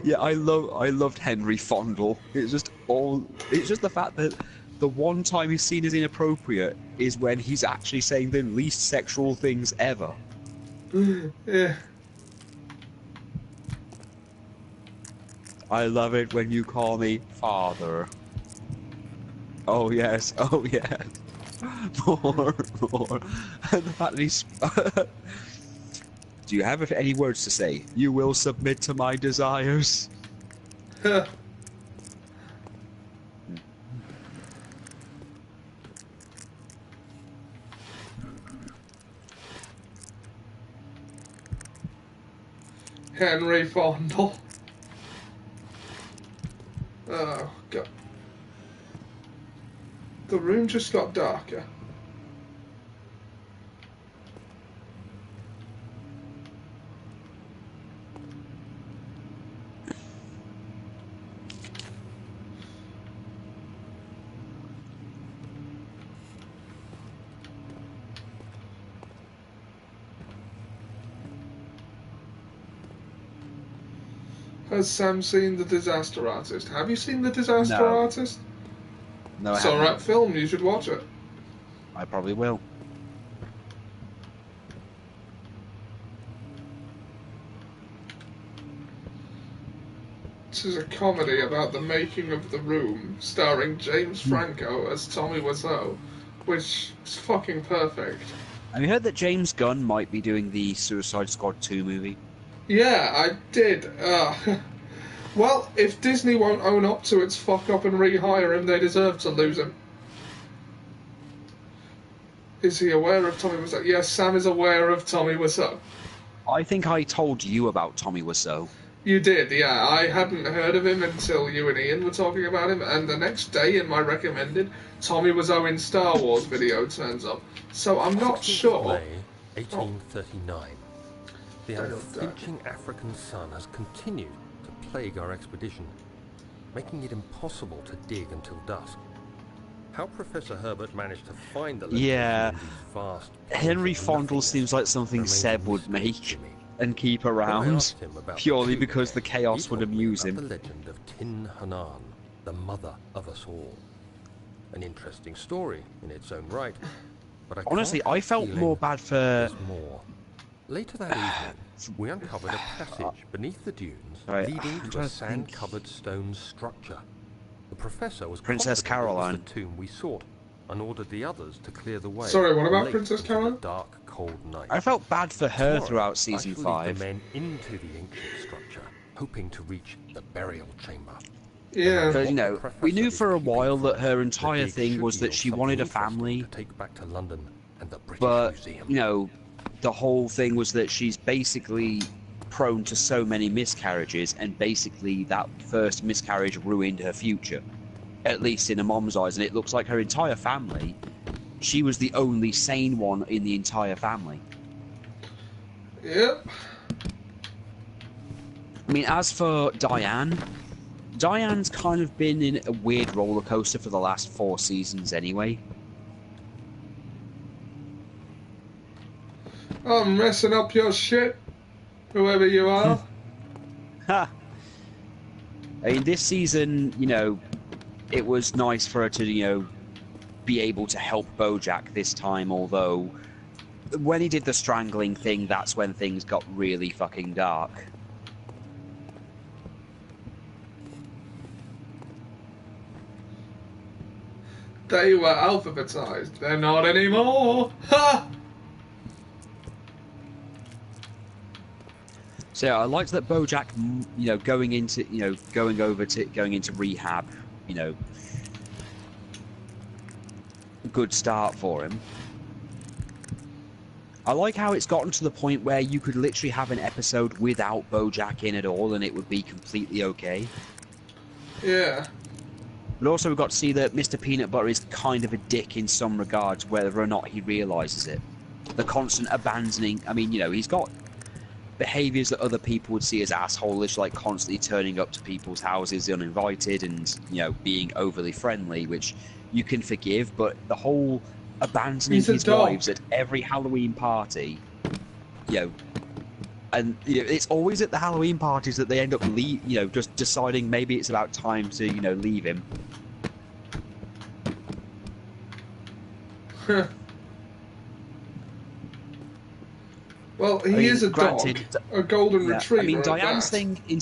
Yeah, I loved Henry Fondle. It's just the fact that the one time he's seen as inappropriate is when he's actually saying the least sexual things ever. Yeah. I love it when you call me father. Oh yes, oh yes. More. And the fact that he's... Do you have any words to say? You will submit to my desires. Henry Fondle. Oh, God. The room just got darker. Has Sam seen The Disaster Artist? Have you seen The Disaster No. Artist? No, I It's haven't. alright film, you should watch it. I probably will. This is a comedy about the making of The Room, starring James Franco as Tommy Wiseau, which is fucking perfect. Have you heard that James Gunn might be doing the Suicide Squad 2 movie? Yeah, I did. Well, if Disney won't own up to its fuck up and rehire him, they deserve to lose him. Is he aware of Tommy Wiseau? Yes, Sam is aware of Tommy Wiseau. I think I told you about Tommy Wiseau. You did, yeah. I hadn't heard of him until you and Ian were talking about him, and the next day in my recommended Tommy Wiseau in Star Wars video turns up. So I'm not 16th sure. of May, 1839. The unflinching African sun has continued to plague our expedition, making it impossible to dig until dusk. How Professor Herbert managed to find the location in these vast Henry plains of Fondle nothingness seems like something remains a Seb would mystery make to me. and keep When I around, asked him about the purely tomb, because the chaos he would told me amuse about him. the legend of Tin Hanan, the mother of us all. An interesting story in its own right, but Honestly, I felt more bad for... there's more. Later that evening, we uncovered a passage beneath the dunes Right, leading I'm to trying a to think. sand-covered stone structure. The professor was Princess confident it was Caroline. the tomb we sought, and ordered the others to clear the way. Sorry, what about late Princess into the Caroline? dark, cold night. I felt bad for her Tomorrow, throughout season I shall 5. lead the men into the ancient structure, hoping to reach the burial chamber. Yeah. Because, you What know, the we knew professor for a is keeping while from that us, her the entire dig thing should was that yield she something wanted a interesting family, to take back to London and the British but, Museum. you know, the whole thing was that she's basically prone to so many miscarriages, and basically that first miscarriage ruined her future, at least in her mom's eyes, and it looks like her entire family, she was the only sane one in the entire family. Yep. I mean, as for Diane's kind of been in a weird roller coaster for the last 4 seasons anyway. I'm messing up your shit, whoever you are. Ha! I mean, this season, you know, it was nice for her to, you know, be able to help Bojack this time, although when he did the strangling thing, that's when things got really fucking dark. They were alphabetized. They're not anymore. Ha! So yeah, I liked that Bojack, you know, going into rehab, you know, good start for him. I like how it's gotten to the point where you could literally have an episode without Bojack in at all and it would be completely okay. Yeah. But also we got to see that Mr. Peanut Butter is kind of a dick in some regards, whether or not he realises it. The constant abandoning, I mean, you know, he's got behaviours that other people would see as assholish, like constantly turning up to people's houses uninvited and, you know, being overly friendly, which you can forgive, but the whole abandoning his wives at every Halloween party, you know, and you know, it's always at the Halloween parties that they end up just deciding maybe it's about time to, you know, leave him. Well, he is a granted, dog, a golden retriever. I mean, at Diane's that. thing in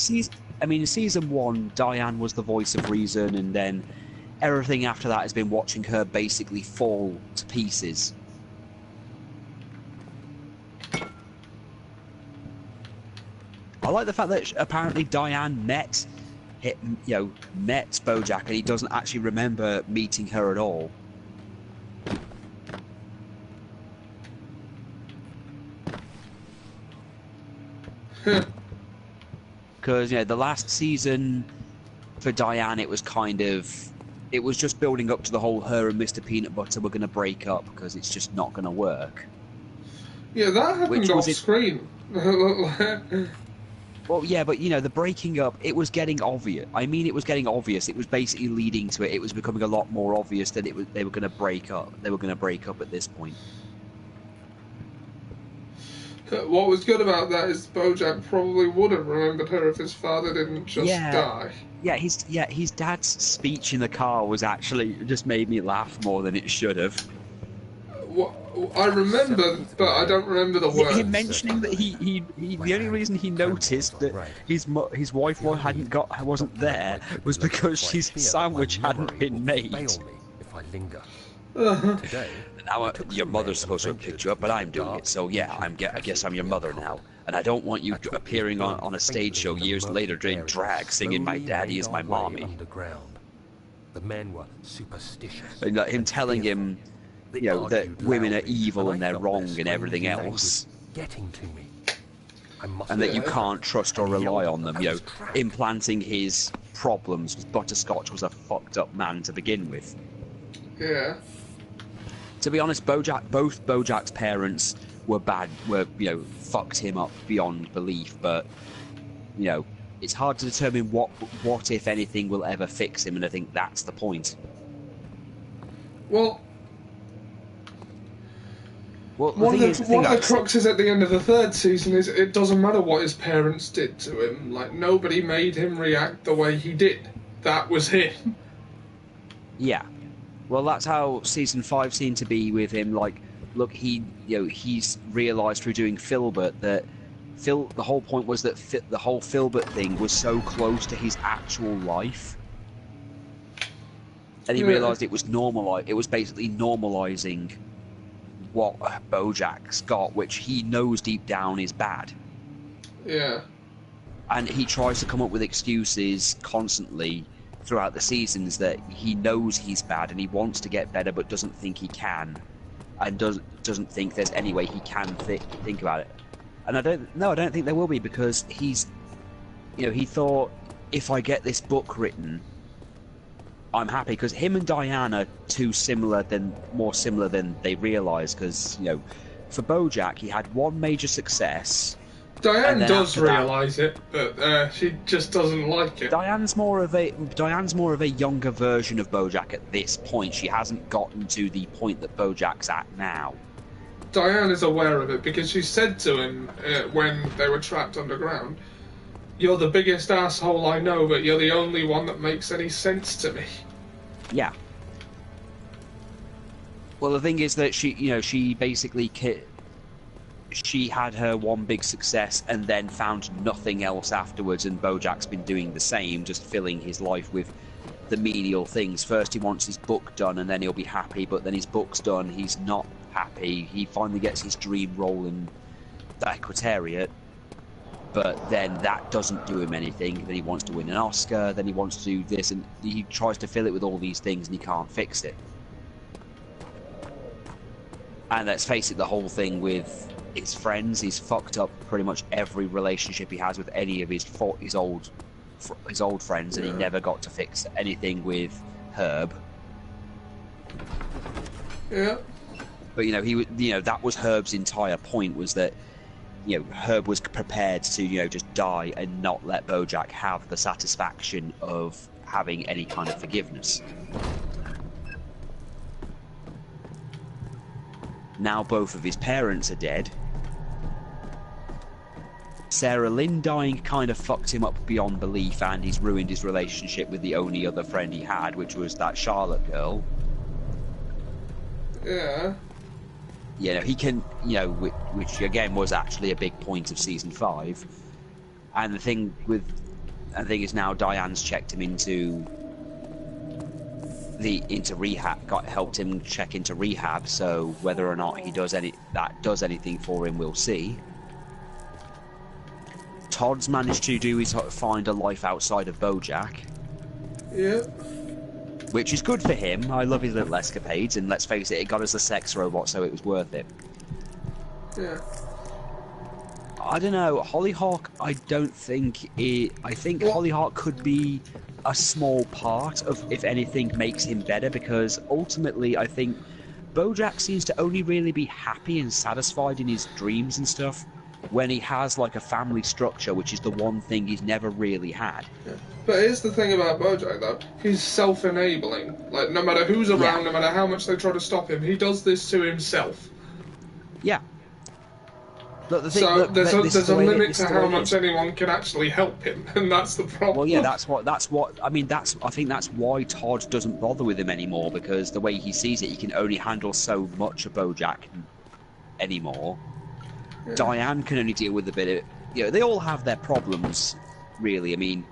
season 1, Diane was the voice of reason, and then everything after that has been watching her basically fall to pieces. I like the fact that apparently Diane met Bojack, and he doesn't actually remember meeting her at all. Because, you know, the last season for Diane, it was just building up to the whole her and Mr. Peanut Butter were going to break up because it's just not going to work. Yeah, that happened off screen. Well, yeah, but, you know, the breaking up, it was getting obvious. I mean, it was getting obvious. It was basically leading to it. It was becoming a lot more obvious that they were going to break up. They were going to break up at this point. But what was good about that is Bojack probably would have remembered her if his father didn't just die. Yeah, his dad's speech in the car was actually just made me laugh more than it should have. What, I remember, but I don't remember the words. Him mentioning that he the only reason he noticed that his wife wasn't there was because his sandwich hadn't been made. If I linger. Today, now your mother's supposed to have picked you up, but I'm doing it. So yeah, I guess I'm your mother now. And I don't want you appearing on a stage show years later during drag, singing "My Daddy Is My Mommy." The men were superstitious. And him telling him, that women are evil and they're wrong and everything else. Getting to me. And that you can't trust or rely on them, implanting his problems. Butterscotch was a fucked up man to begin with. Yeah. To be honest, both Bojack's parents were bad, fucked him up beyond belief, but, it's hard to determine what, if anything, will ever fix him, and I think that's the point. Well, one of the cruxes at the end of the third season is it doesn't matter what his parents did to him. Like, nobody made him react the way he did. That was him. Yeah. Well, that's how season 5 seemed to be with him. Like, look, he's realised through doing Filbert that the whole point was that the whole Filbert thing was so close to his actual life. And he realised it was basically normalising what Bojack's got, which he knows deep down is bad. Yeah. And he tries to come up with excuses constantly throughout the seasons that he knows he's bad and he wants to get better but doesn't think he can, and doesn't think there's any way he can think about it. And I don't think there will be, because he thought, if I get this book written, I'm happy, because him and Diane are more similar than they realise, because, for Bojack, he had one major success. Diane does realise it, but she just doesn't like it. Diane's more of a younger version of Bojack at this point. She hasn't gotten to the point that Bojack's at now. Diane is aware of it, because she said to him when they were trapped underground, "You're the biggest asshole I know, but you're the only one that makes any sense to me." Yeah. Well, the thing is that she basically she had her one big success and then found nothing else afterwards, and Bojack's been doing the same, just filling his life with the menial things. First he wants his book done and then he'll be happy, but then his book's done, he's not happy. He finally gets his dream role in the Secretariat, but then that doesn't do him anything. Then he wants to win an Oscar, then he wants to do this, and he tries to fill it with all these things and he can't fix it. And let's face it, the whole thing with his friends, he's fucked up pretty much every relationship he has with any of his old friends, and he never got to fix anything with Herb. Yeah. But that was Herb's entire point, was that Herb was prepared to just die and not let Bojack have the satisfaction of having any kind of forgiveness. Now both of his parents are dead. Sarah Lynn dying kind of fucked him up beyond belief, and he's ruined his relationship with the only other friend he had, which was that Charlotte girl. Yeah. He can, which again was actually a big point of season 5. And the thing is now Diane's checked him into rehab, helped him check into rehab, so whether or not he does anything for him, we'll see. Todd's managed to find a life outside of Bojack. Yeah. Which is good for him. I love his little escapades, and let's face it, it got us a sex robot, so it was worth it. Yeah. I don't know, Hollyhock, I think Hollyhock could be a small part of, if anything, makes him better, because ultimately I think Bojack seems to only really be happy and satisfied in his dreams and stuff when he has like a family structure, which is the one thing he's never really had. Yeah. But here's the thing about Bojack, though. He's self-enabling. Like, no matter who's around, no matter how much they try to stop him, he does this to himself. Yeah. Look, the thing, So look, there's this is a the way limit this to is the how way it much is. anyone can actually help him, and that's the problem. Well, yeah, that's what. I mean, I think that's why Todd doesn't bother with him anymore, because the way he sees it, he can only handle so much of BoJack anymore. Yeah. Diane can only deal with a bit of. You know, they all have their problems, really. I mean,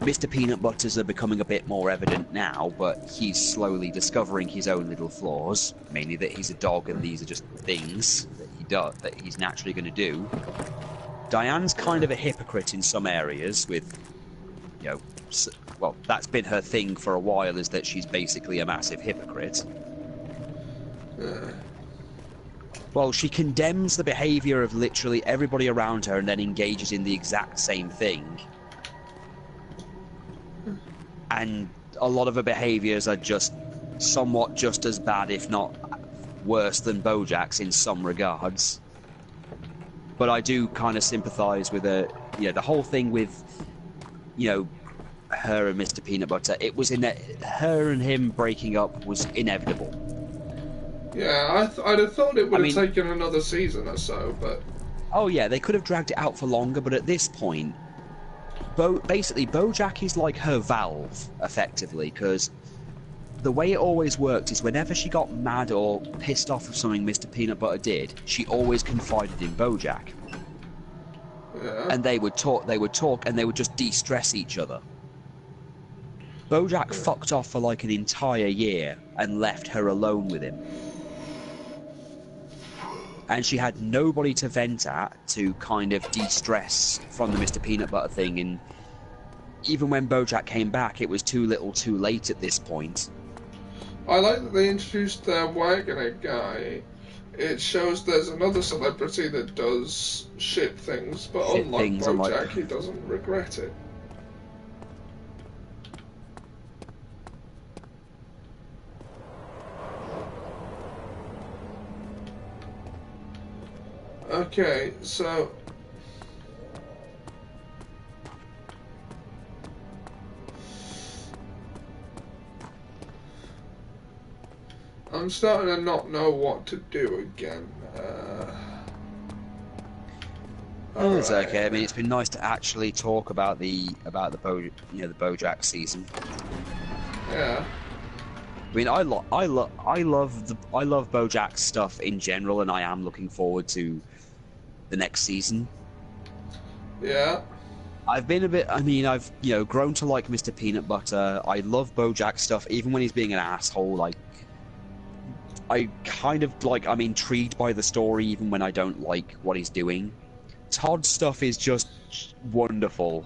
Mr. Peanut Butters are becoming a bit more evident now, but he's slowly discovering his own little flaws. Mainly that he's a dog, and these are just things that he's naturally going to do. Diane's kind of a hypocrite in some areas with, you know, well, that's been her thing for a while, is that she's basically a massive hypocrite. Well, she condemns the behaviour of literally everybody around her and then engages in the exact same thing. And a lot of her behaviours are just somewhat just as bad, if not worse than BoJack's in some regards. But I do kind of sympathise with her. You know, the whole thing with, you know, her and Mr. Peanut Butter. It was her and him breaking up was inevitable. Yeah, I'd have thought it would have taken another season or so, but... Oh yeah, they could have dragged it out for longer, but at this point, basically BoJack is like her valve, effectively, because the way it always worked is whenever she got mad or pissed off of something Mr. Peanut Butter did, she always confided in BoJack. Yeah. And they would talk, and they would just de-stress each other. BoJack fucked off for like an entire year and left her alone with him. And she had nobody to vent at to kind of de-stress from the Mr. Peanut Butter thing, and even when BoJack came back, it was too little too late at this point. I like that they introduced the Wagoner guy. It shows there's another celebrity that does shit things, but unlike BoJack, he doesn't regret it. Okay, so... I'm starting to not know what to do again. It's okay. I mean, it's been nice to actually talk about the BoJack season. Yeah. I mean, I love BoJack's stuff in general, and I am looking forward to the next season. Yeah. I've grown to like Mr. Peanut Butter. I love BoJack stuff, even when he's being an asshole. Like, I'm intrigued by the story, even when I don't like what he's doing. Todd's stuff is just wonderful.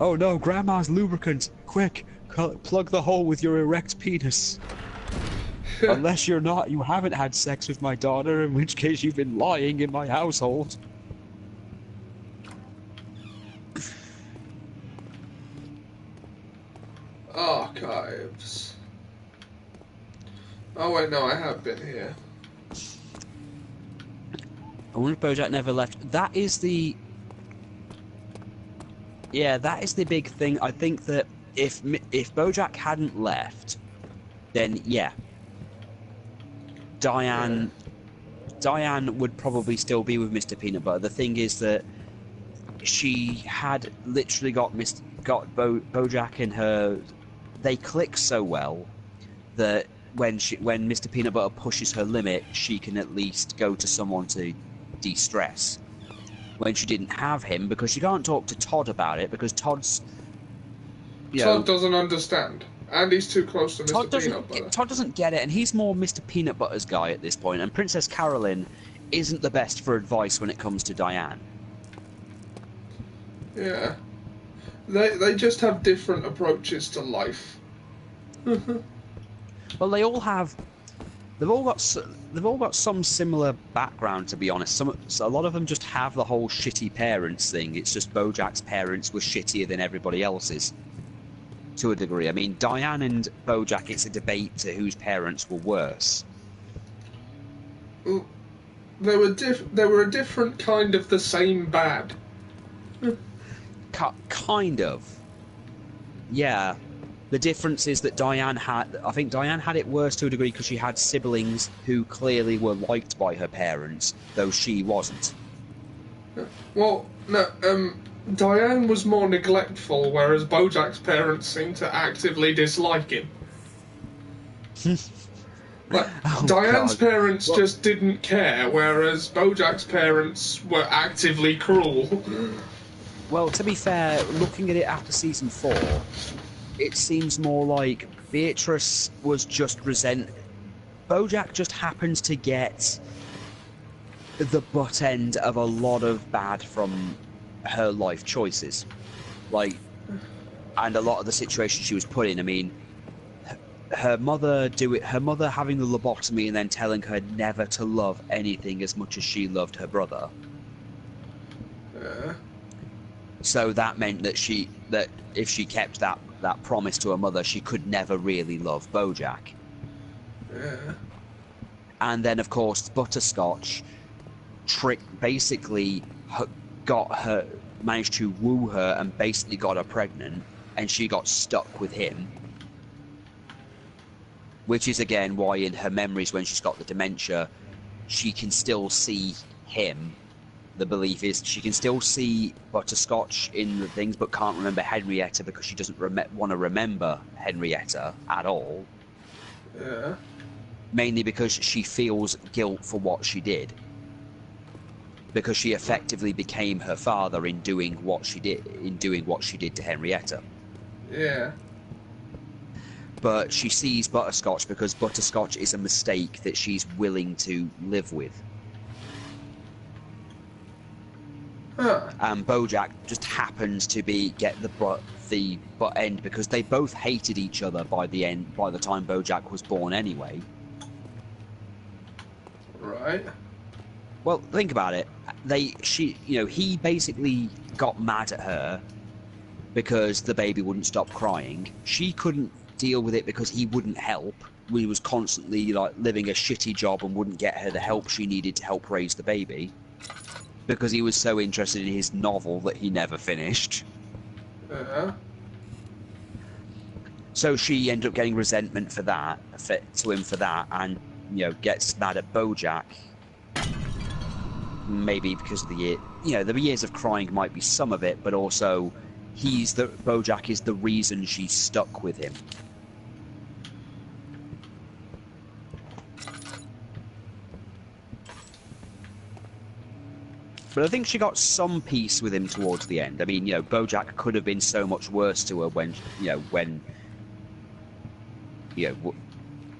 Oh no, Grandma's lubricant! Quick, plug the hole with your erect penis. Unless you haven't had sex with my daughter, in which case you've been lying in my household. Archives. Oh wait, no, I have been here. I wonder if BoJack never left. That is the big thing. I think that if BoJack hadn't left, then yeah, Diane would probably still be with Mr. Peanut Butter. The thing is that she had literally got BoJack and her. They click so well that when Mr. Peanut Butter pushes her limit, she can at least go to someone to de-stress. When she didn't have him, because she can't talk to Todd about it, because Todd doesn't understand, and he's too close to Mr. Peanut Butter. Todd doesn't get it, and he's more Mr. Peanut Butter's guy at this point, and Princess Carolyn isn't the best for advice when it comes to Diane. Yeah. They just have different approaches to life. Well, they've all got some similar background, to be honest. A lot of them just have the whole shitty parents thing. It's just BoJack's parents were shittier than everybody else's, to a degree. I mean, Diane and BoJack, it's a debate to whose parents were worse. They were a different kind of the same bad. Kind of. Yeah. The difference is that I think Diane had it worse to a degree because she had siblings who clearly were liked by her parents, though she wasn't. Well, no, Diane was more neglectful, whereas Bojack's parents seemed to actively dislike him. Like, Diane's God. parents just didn't care, whereas Bojack's parents were actively cruel. Well, to be fair, looking at it after season 4, it seems more like Beatrice was just Bojack just happens to get the butt end of a lot of bad from her life choices. Like, and a lot of the situations she was put in. I mean, her mother having the lobotomy and then telling her never to love anything as much as she loved her brother. Yeah. So that meant that if she kept that promise to her mother, she could never really love Bojack. Yeah. And then, of course, Butterscotch managed to woo her and basically got her pregnant, and she got stuck with him. Which is again why in her memories, when she's got the dementia, she can still see him. The belief is she can still see Butterscotch in the things, but can't remember Henrietta because she doesn't want to remember Henrietta at all. Yeah. Mainly because she feels guilt for what she did. Because she effectively became her father in doing what she did to Henrietta. Yeah. But she sees Butterscotch because Butterscotch is a mistake that she's willing to live with. Huh. And Bojack just happens to get the butt end because they both hated each other by the time Bojack was born anyway. Right. Well, think about it. He basically got mad at her because the baby wouldn't stop crying. She couldn't deal with it because he wouldn't help. He was constantly living a shitty job and wouldn't get her the help she needed to help raise the baby because he was so interested in his novel that he never finished. Yeah. So she ended up getting resentment to him for that, and gets mad at Bojack. Maybe because of the years of crying might be some of it, but also Bojack is the reason she's stuck with him. But I think she got some peace with him towards the end. I mean, Bojack could have been so much worse to her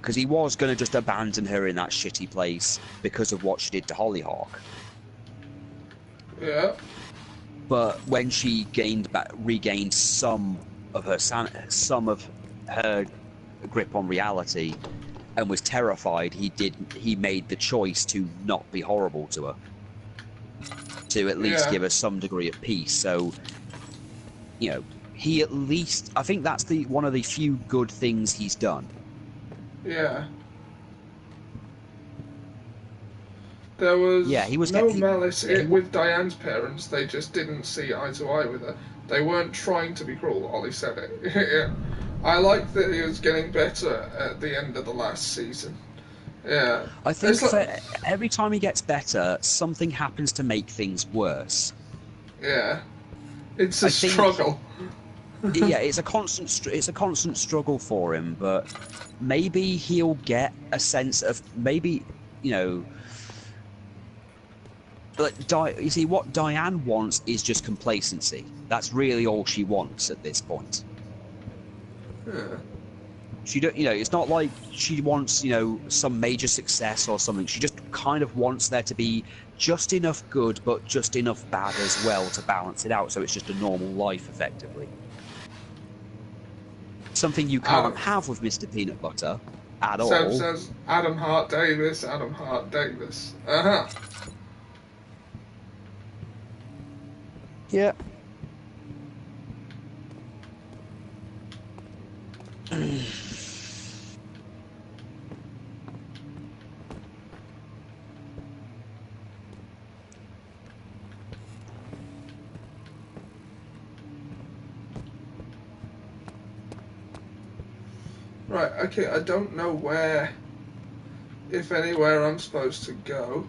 because he was going to just abandon her in that shitty place because of what she did to Hollyhock. Yeah. But when she regained some of her grip on reality and was terrified, he made the choice to not be horrible to her, to at least give her some degree of peace. So, he at least, I think that's one of the few good things he's done. Yeah. There was no malice with Diane's parents. They just didn't see eye to eye with her. They weren't trying to be cruel. Ollie said it. Yeah. I like that he was getting better at the end of the last season. Yeah. I think every time he gets better, something happens to make things worse. Yeah. It's a struggle. Yeah, it's a constant struggle for him, but maybe he'll get a sense of you see, what Diane wants is just complacency. That's really all she wants at this point. Yeah. It's not like she wants, some major success or something. She just kind of wants there to be just enough good, but just enough bad as well to balance it out, so it's just a normal life, effectively. Something you can't have with Mr. Peanut Butter at all. Seb says, Adam Hart Davis. Uh-huh. Yeah. Right, okay, I don't know where, if anywhere, I'm supposed to go.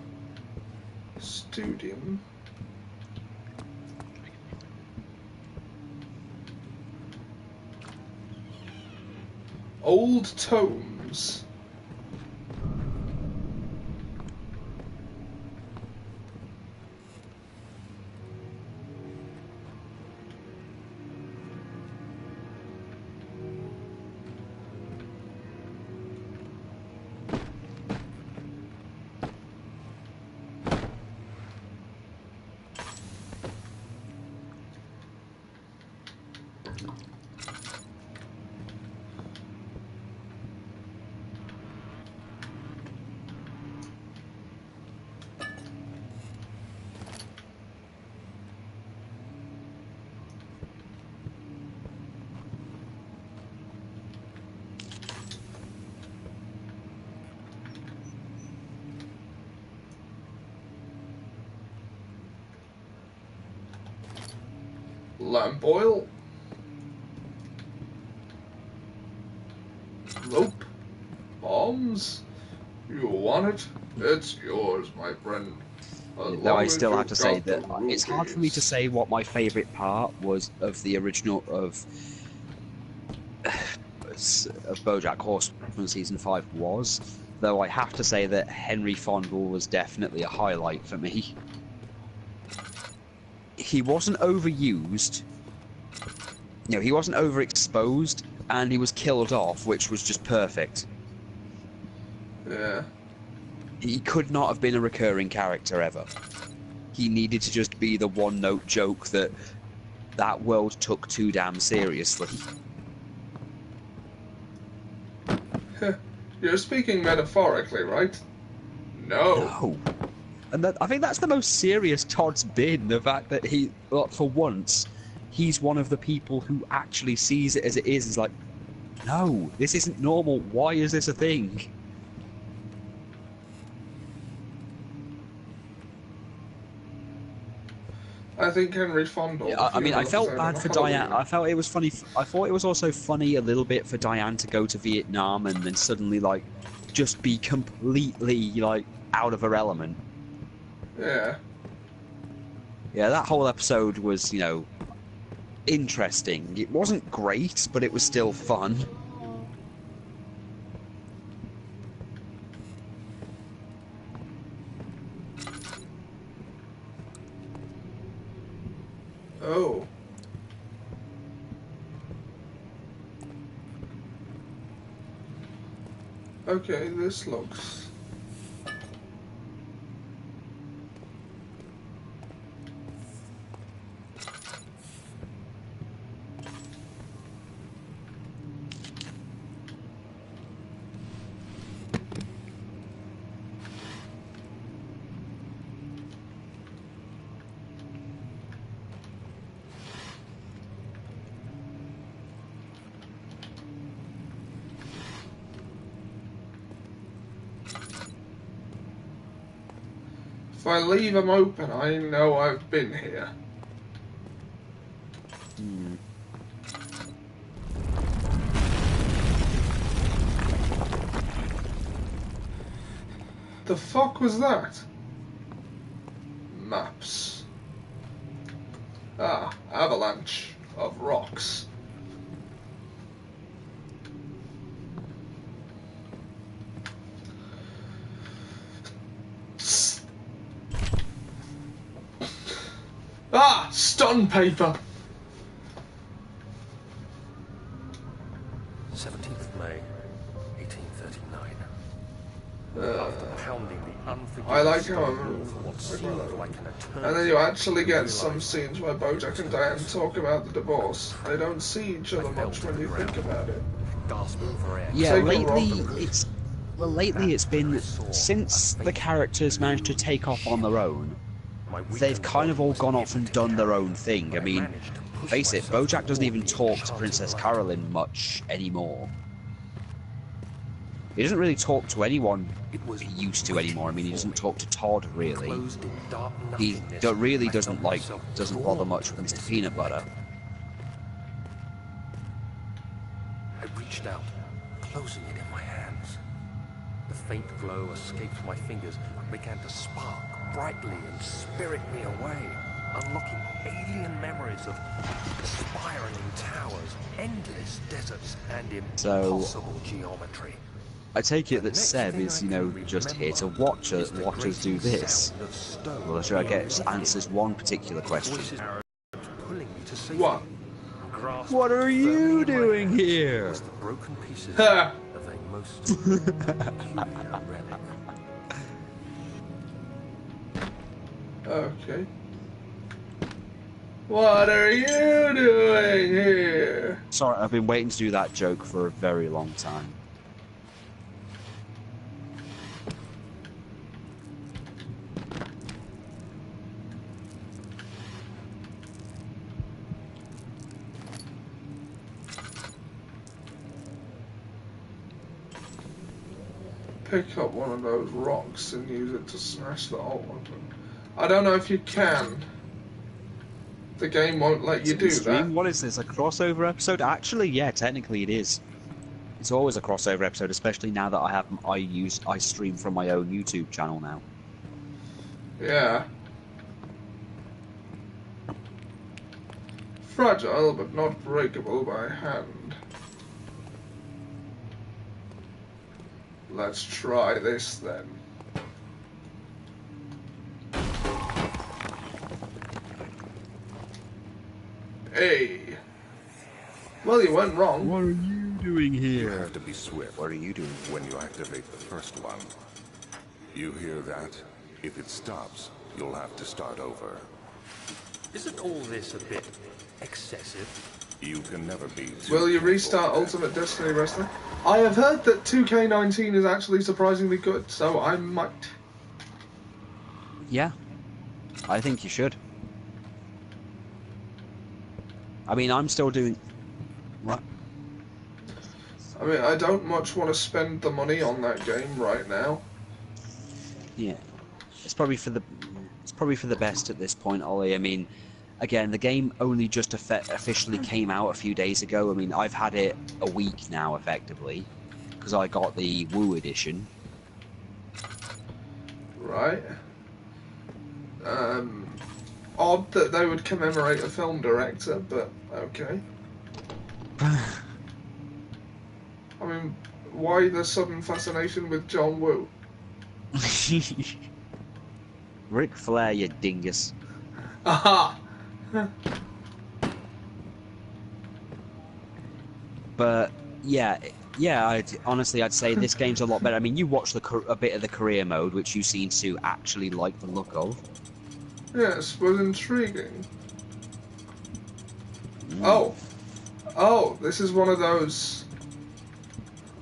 Studium. Old tomes. Lamp oil. Nope. Bombs. You want it? It's yours, my friend. Though I still have to say that it's hard for me to say what my favourite part was of the original of BoJack Horseman season 5 was. Though I have to say that Henry Fondle was definitely a highlight for me. He wasn't overused. No, he wasn't overexposed, and he was killed off, which was just perfect. Yeah. He could not have been a recurring character ever. He needed to just be the one-note joke that that world took too damn seriously. You're speaking metaphorically, right? No. No. And I think that's the most serious Todd's been, the fact that he, for once, he's one of the people who actually sees it as it is. He's like, no, this isn't normal. Why is this a thing? I think Henry Fondle. Yeah, I mean, I felt bad for Diane. I felt it was funny. I thought it was also funny a little bit for Diane to go to Vietnam and then suddenly, like, just be completely, like, out of her element. Yeah. Yeah, that whole episode was, you know, interesting. It wasn't great, but it was still fun. Oh. Okay, this looks... If I leave them open, I know I've been here. The fuck was that? Maps. Ah, avalanche of rocks. Ah, stun paper. 17th May, 1839. After pounding the unforgiving I like stone how wall for what seemed like an eternity, and then you actually get realized some scenes where Bojack and Diane talk about the divorce. They don't see each other much when you think about it. gasping for air. Yeah, Take a lately rock. it's been since the characters managed to take off on their own. They've kind of all gone off and done their own thing. I mean, face it, Bojack doesn't even talk to Princess Carolyn much anymore. He doesn't really talk to anyone he used to anymore. I mean, he doesn't talk to Todd really. He really doesn't bother much with Mr. Peanut Butter. I reached out, closing it in my hands. The faint glow escaped my fingers and began to spark brightly and spirit me away, unlocking alien memories of spiraling towers, endless deserts, and impossible geometry. I take it that Seb is, you know, just here to watch us do this. Well, should I get answers one particular question? What? What are you doing here? The broken pieces of a most peculiar relic. Okay. What are you doing here? Sorry, I've been waiting to do that joke for a very long time. Pick up one of those rocks and use it to smash the alt weapon. I don't know if you can. The game won't let you do that. What is this, a crossover episode? Actually, yeah, technically it is. It's always a crossover episode, especially now that I stream from my own YouTube channel now. Yeah. Fragile but not breakable by hand. Let's try this then. Hey. Well, you went wrong. What are you doing You here? have to be swift. What are you doing? When you activate the first one. You hear that? If it stops, you'll have to start over. Isn't all this a bit excessive? You can never be too Will you careful restart with Ultimate Destiny Wrestling? I have heard that 2K19 is actually surprisingly good, so I might. Yeah, I think you should. I mean, I'm still doing... What? I mean, I don't much want to spend the money on that game right now. Yeah, it's probably for the best at this point, Ollie. I mean, again, the game only just officially came out a few days ago. I mean, I've had it a week now, effectively, because I got the Woo edition. Right. Odd that they would commemorate a film director, but okay. I mean, why the sudden fascination with John Woo? Ric Flair, you dingus. Aha! But yeah, honestly, I'd say this game's a lot better. I mean, you watched a bit of the career mode, which you seem to actually like the look of. Yes, was intriguing. Oh! Oh, this is one of those...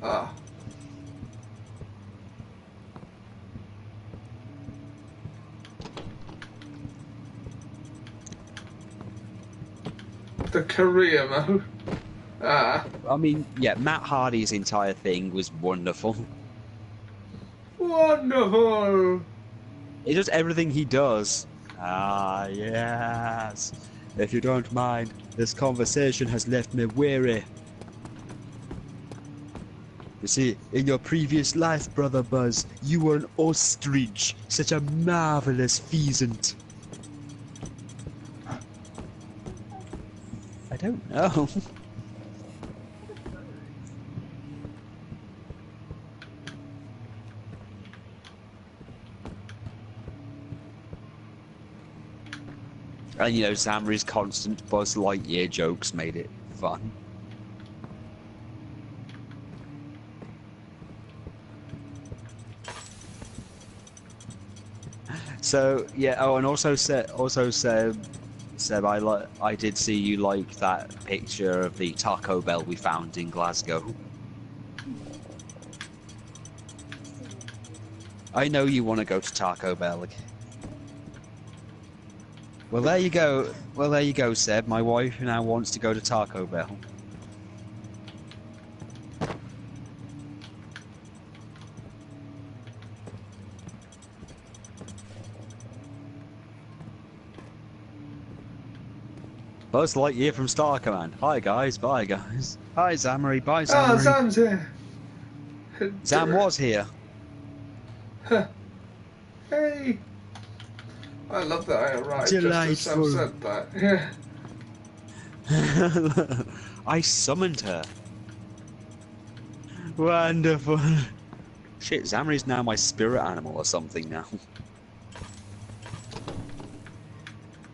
Ah. The career mode. Ah. I mean, yeah, Matt Hardy's entire thing was wonderful. Wonderful! He does everything he does. Ah, yes. If you don't mind, this conversation has left me weary. You see, in your previous life, Brother Buzz, you were an ostrich, such a marvelous pheasant. I don't know. And you know, Zamri's constant Buzz Lightyear jokes made it fun. So yeah. Oh, and also Seb, I did see you like that picture of the Taco Bell we found in Glasgow. I know you want to go to Taco Bell. Well, there you go. Well, there you go, Seb. My wife now wants to go to Taco Bell. Buzz Lightyear from Star Command. Hi, guys. Bye, guys. Hi, Zamri. Bye, Zamri. Ah, Sam's here. Zam was here. Hey! I love that I arrived just as Sam Delightful. said that. Yeah. I summoned her. Wonderful. Shit, Zamri's now my spirit animal or something now.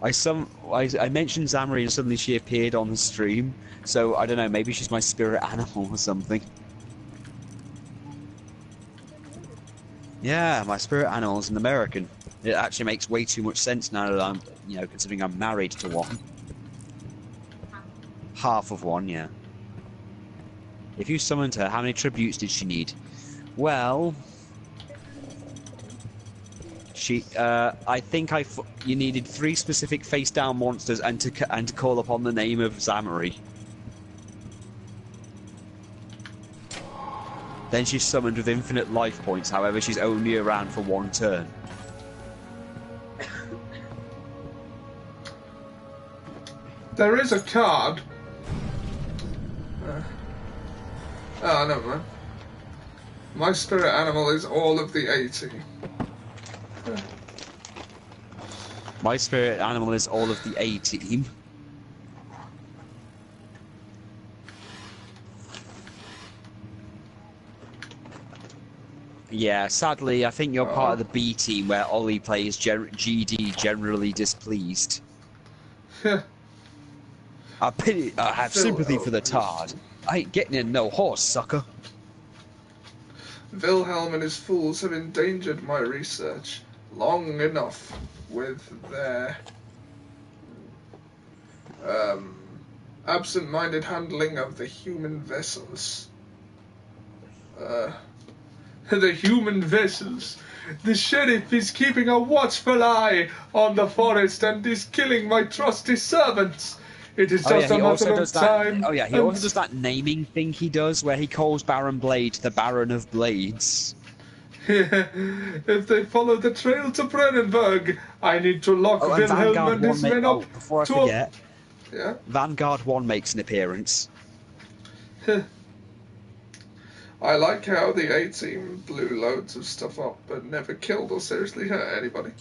I mentioned Zamri and suddenly she appeared on the stream, so I don't know, maybe she's my spirit animal or something. Yeah, my spirit animal is an American. It actually makes way too much sense now that I'm, considering I'm married to one. Half of one, yeah. If you summoned her, how many tributes did she need? Well, I think you needed 3 specific face-down monsters and to call upon the name of Zamari. Then she's summoned with infinite life points, however she's only around for 1 turn. There is a card. Oh, never mind. My spirit animal is all of the 80. My spirit animal is all of the A-team. Yeah, sadly, I think you're part of the B team where Ollie plays GD, generally displeased. I have sympathy for the tard. I ain't getting in no horse, sucker. Wilhelm and his fools have endangered my research long enough with their absent-minded handling of the human vessels. The human vessels. The sheriff is keeping a watchful eye on the forest and is killing my trusty servants. It is just a matter of time. Oh yeah, he also does that naming thing he does where he calls Baron Blade the Baron of Blades. Yeah. If they follow the trail to Brennenburg, I need to lock Wilhelm and his men up. Before I forget, yeah? Vanguard 1 makes an appearance. I like how the A-team blew loads of stuff up but never killed or seriously hurt anybody.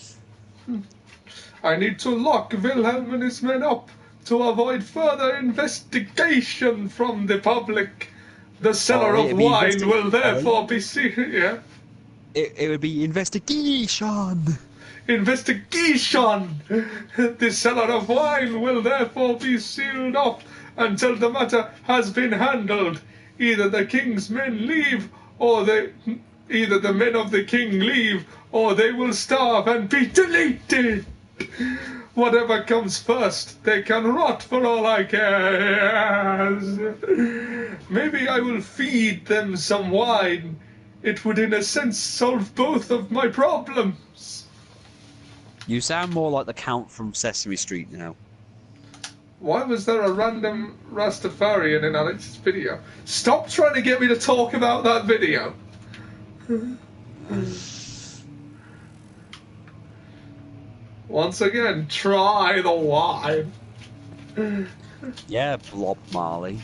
I need to lock Wilhelm and his men up to avoid further investigation from the public. The cellar of wine will therefore be sealed. Yeah? It would be investigation. Investigation! The cellar of wine will therefore be sealed off until the matter has been handled. Either the king's men leave, or either the men of the king leave, or they will starve and be deleted. Whatever comes first, they can rot for all I care. Maybe I will feed them some wine. It would, in a sense, solve both of my problems. You sound more like the Count from Sesame Street now. Why was there a random Rastafarian in Alex's video? Stop trying to get me to talk about that video. Once again, try the wine. Yeah, Blob Marley.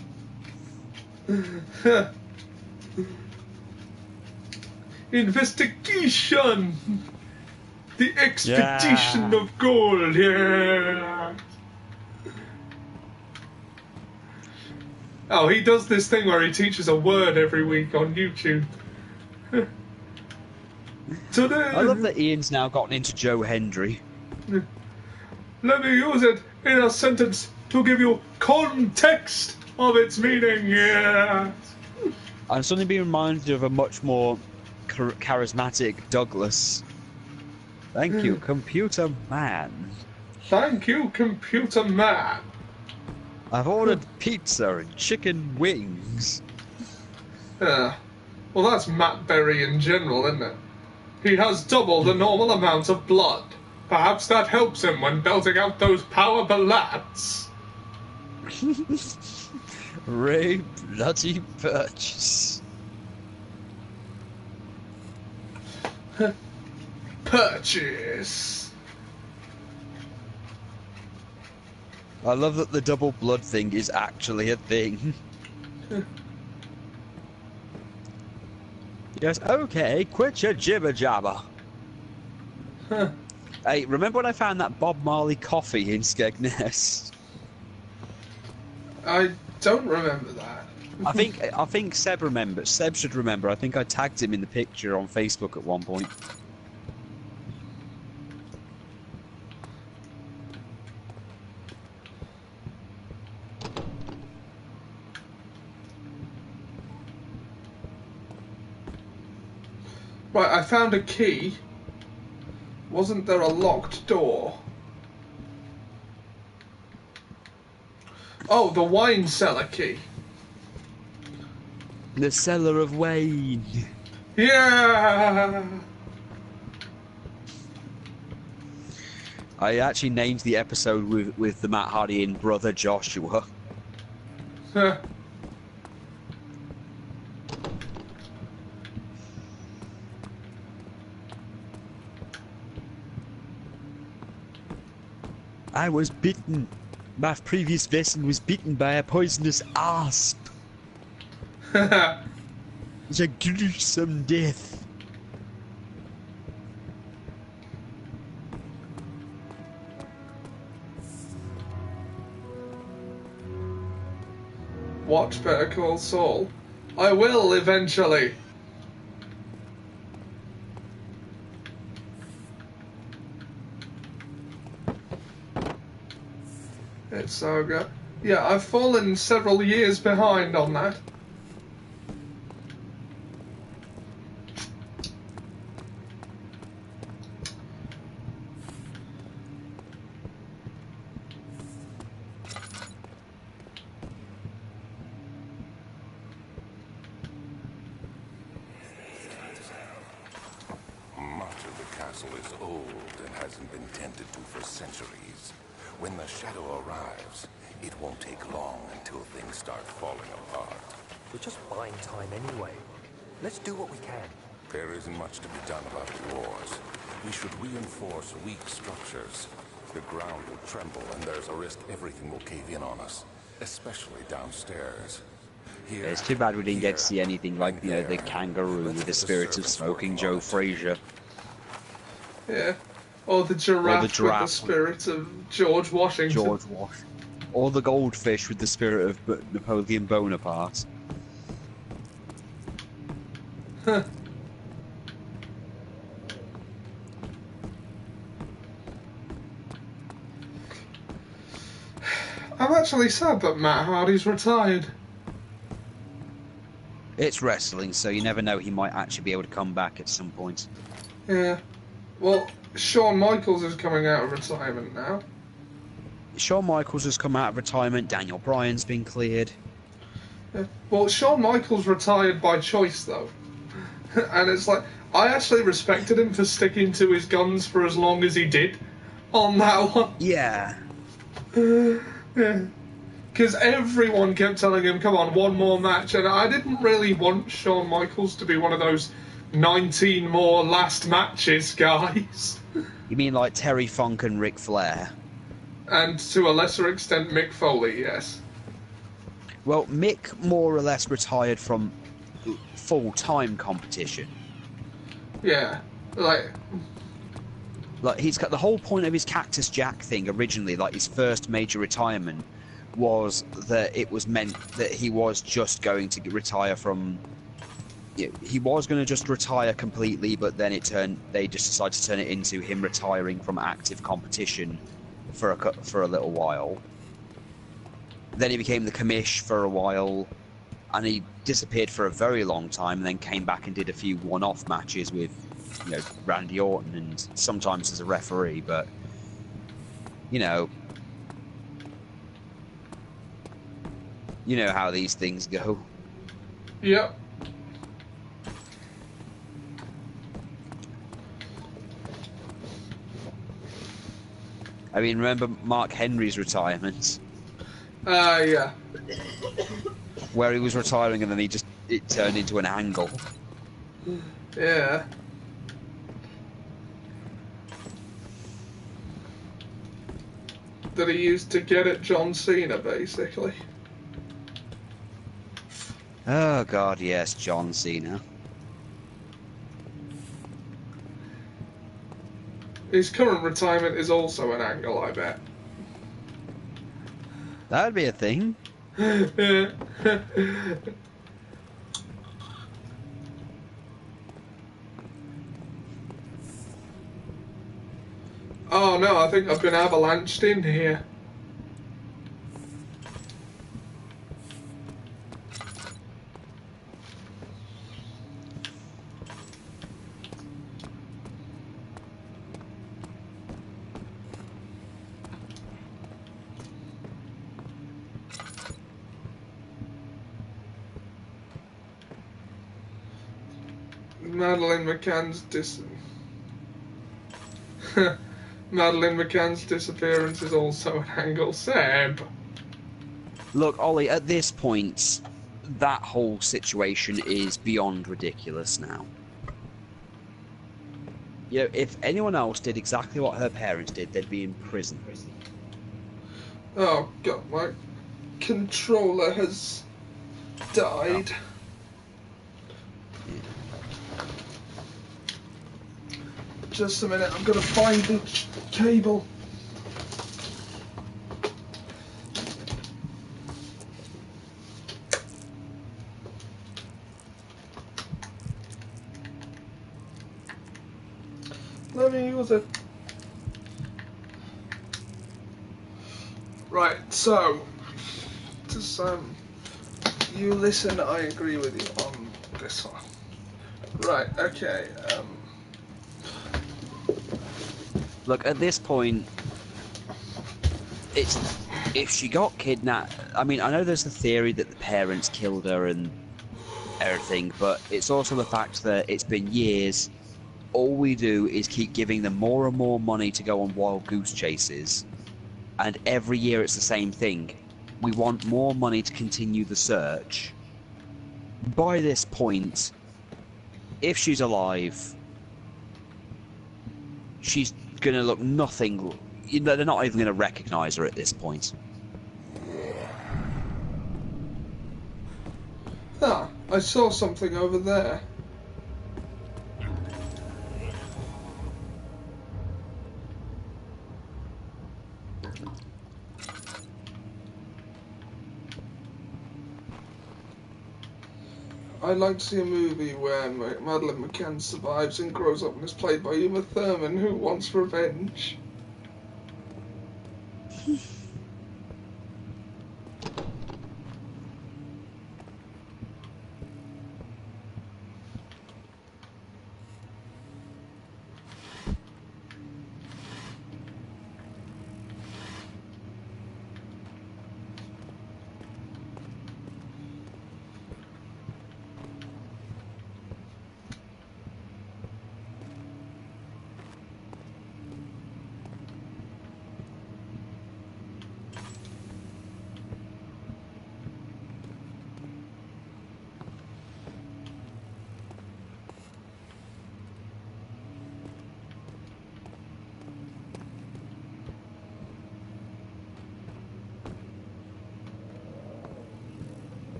Investigation! The expedition of gold, yeah! Oh, he does this thing where he teaches a word every week on YouTube. Today, I love that Ian's now gotten into Joe Hendry. Let me use it in a sentence to give you context of its meaning, yeah! I'm suddenly being reminded of a much more charismatic Douglas. Thank you, Computer Man. Thank you, Computer Man. I've ordered pizza and chicken wings. Well, that's Matt Berry in general, isn't it? He has double the normal amount of blood. Perhaps that helps him when belting out those power ballads. Ray Bloody Purchase. Purchase. I love that the double blood thing is actually a thing. Yes, okay, quit your jibber jabber. Huh. Hey, remember when I found that Bob Marley coffee in Skegness? I don't remember that. I think Seb remembers. Seb should remember. I think I tagged him in the picture on Facebook at one point. Right, I found a key. Wasn't there a locked door? Oh, the wine cellar key. The Cellar of Wayne. Yeah! I actually named the episode with the Matt Hardy and brother Joshua. Huh. I was bitten. My previous vessel was bitten by a poisonous asp. It's a gruesome death. Watch Better Call Saul. I will eventually. It's so good. Yeah, I've fallen several years behind on that. Much of the castle is old and hasn't been tended to for centuries. When the shadow arrives, it won't take long until things start falling apart. We're just buying time anyway. Let's do what we can. There isn't much to be done about the wars. We should reinforce weak structures. The ground will tremble and there's a risk everything will cave in on us, especially downstairs. Here, It's too bad we didn't get to here, see anything like, you know, the there. kangaroo Let's with the get spirits of servants smoking working Joe on it. Frazier. Yeah. Or the giraffe, with the giraffe. spirit of George Washington. George Wash. Or the goldfish with the spirit of Napoleon Bonaparte. Huh. I'm actually sad that Matt Hardy's retired. It's wrestling, so you never know, he might actually be able to come back at some point. Yeah. Well, Shawn Michaels is coming out of retirement now. Shawn Michaels has come out of retirement, Daniel Bryan's been cleared. Yeah. Well, Shawn Michaels retired by choice, though. And it's like, I actually respected him for sticking to his guns for as long as he did on that one. Yeah. Because everyone kept telling him, come on, one more match. And I didn't really want Shawn Michaels to be one of those 19 more last matches guys. You mean like Terry Funk and Ric Flair? And to a lesser extent, Mick Foley, yes. Well, Mick more or less retired from full-time competition. Yeah. Like, He's got the whole point of his Cactus Jack thing originally, like his first major retirement, was that it was meant that he was just going to retire from. He was going to just retire completely, but then they just decided to turn it into him retiring from active competition for a little while. Then he became the commish for a while, and he disappeared for a very long time, and then came back and did a few one-off matches with, Randy Orton, and sometimes as a referee. But you know how these things go. yep. I mean, remember Mark Henry's retirement, Yeah. where he was retiring and then it turned into an angle. Yeah. That he used to get at John Cena, basically. Oh God, yes, John Cena. His current retirement is also an angle, I bet. That'd be a thing. Oh no, I think I've been avalanched in here. Madeline McCann's Madeline McCann's disappearance is also an angle. Seb. Look, Ollie, at this point, that whole situation is beyond ridiculous now. You know, if anyone else did exactly what her parents did, they'd be in prison. Oh god, my controller has died. Yeah. Just a minute, I'm gonna find the cable. Let me use it. Right, so just you listen, I agree with you on this one. Right, okay, Look, at this point, it's if she got kidnapped. I mean, I know there's the theory that the parents killed her and everything, but it's also the fact that it's been years. All we do is keep giving them more and more money to go on wild goose chases, and every year it's the same thing. We want more money to continue the search. By this point, if she's alive, she's gonna look nothing. You know, they're not even gonna recognize her at this point. ah, I saw something over there. I'd like to see a movie where Madeline McCann survives and grows up and is played by Uma Thurman, who wants revenge.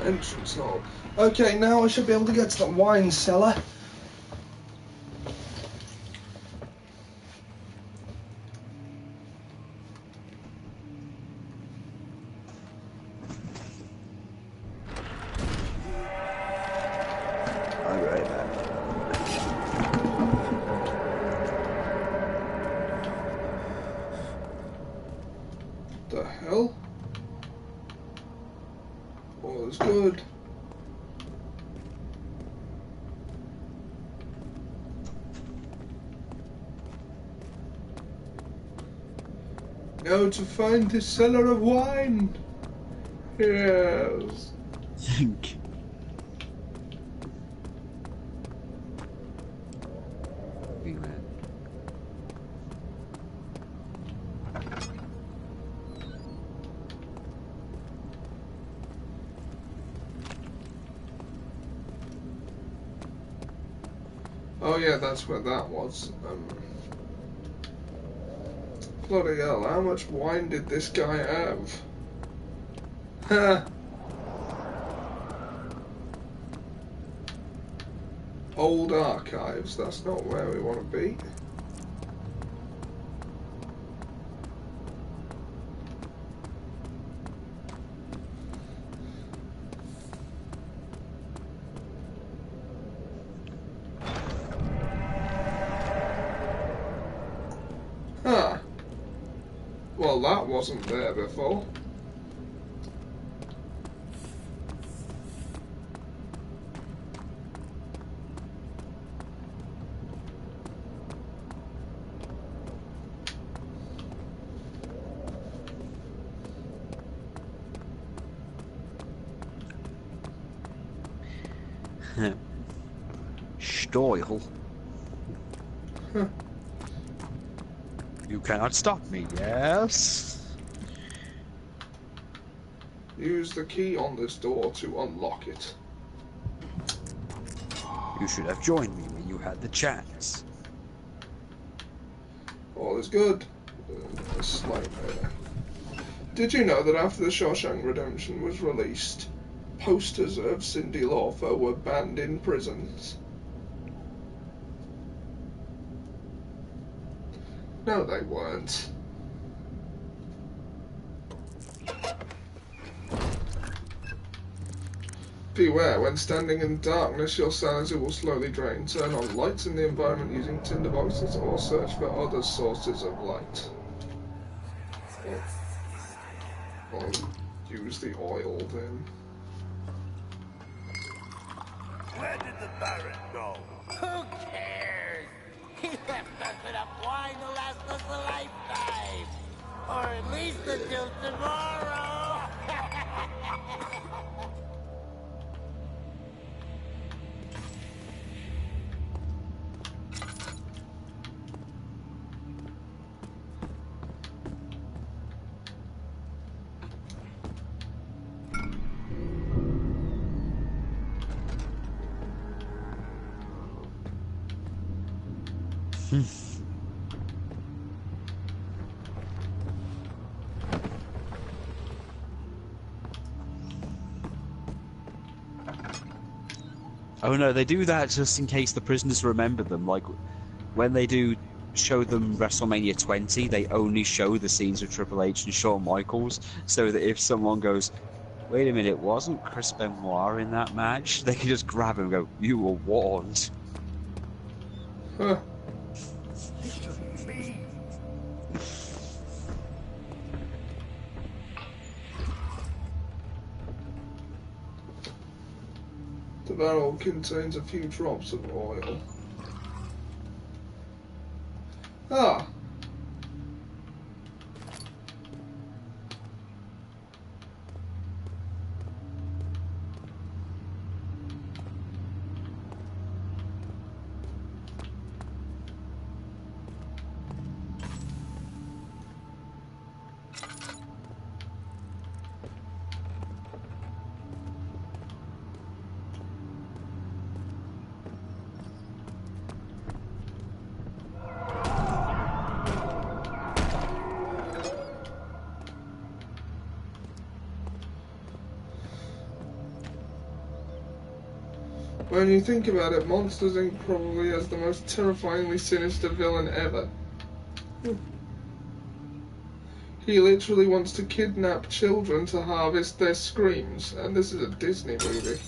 Entrance hall. Okay, now I should be able to get to the wine cellar. I'll be right back. The hell? All is good. Now to find the cellar of wine. Yes. Think. Oh yeah, that's where that was. Bloody hell, how much wine did this guy have? Ha! Old archives, that's not where we want to be. Huh. Well, that wasn't there before. Stoyle. Huh. You cannot stop me, yes? Use the key on this door to unlock it. You should have joined me when you had the chance. All is good. Slight error. Did you know that after The Shawshank Redemption was released, posters of Cyndi Lauper were banned in prisons? No, they weren't. Beware, when standing in darkness, your sanity will slowly drain. Turn on lights in the environment using tinderboxes or search for other sources of light. Or use the oil then. Where did the Baron go? Who cares? He left us enough wine to last us a lifetime. Or at least until tomorrow. Oh no, they do that just in case the prisoners remember them. Like, when they do show them WrestleMania 20, they only show the scenes of Triple H and Shawn Michaels, so that if someone goes, wait a minute, wasn't Chris Benoit in that match? They can just grab him and go, you were warned. Huh. The barrel contains a few drops of oil. Ah! When you think about it, Monsters Inc. probably has the most terrifyingly sinister villain ever. He literally wants to kidnap children to harvest their screams, and this is a Disney movie.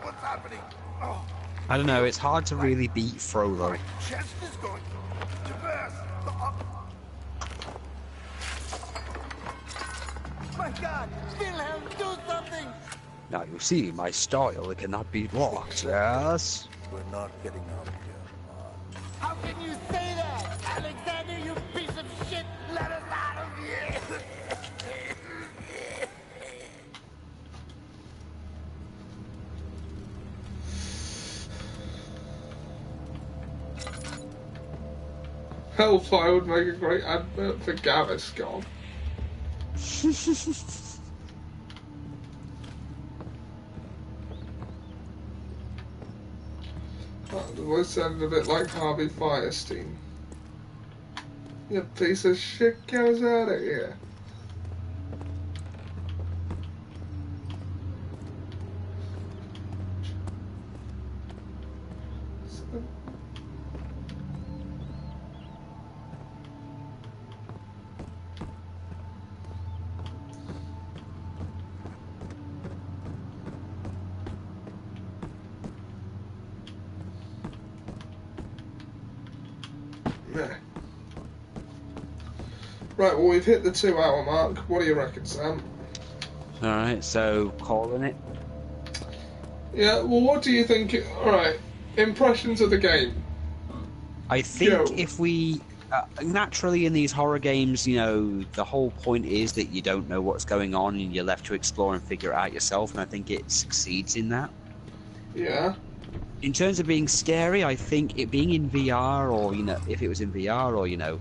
What's happening? Oh, I don't know, it's hard to really beat Frollo. my chest is going to burst. My God, Wilhelm, do something! Now you see, my style, it cannot be blocked, yes? We're not getting out of here. How can you say that? Alexander, you piece of shit! Let us out of here! Hellfire would make a great advert for Gaviscon. The voice sounded a bit like Harvey Firestein. You piece of shit, goes out of here. Right, well, we've hit the 2-hour mark. What do you reckon, Sam? Alright, so calling it. Yeah, well, what do you think? Alright, impressions of the game. I think Go. if we... naturally in these horror games, you know, the whole point is that you don't know what's going on and you're left to explore and figure it out yourself, and I think it succeeds in that. Yeah. In terms of being scary, I think it being in VR, or, you know, if it was in VR or, you know,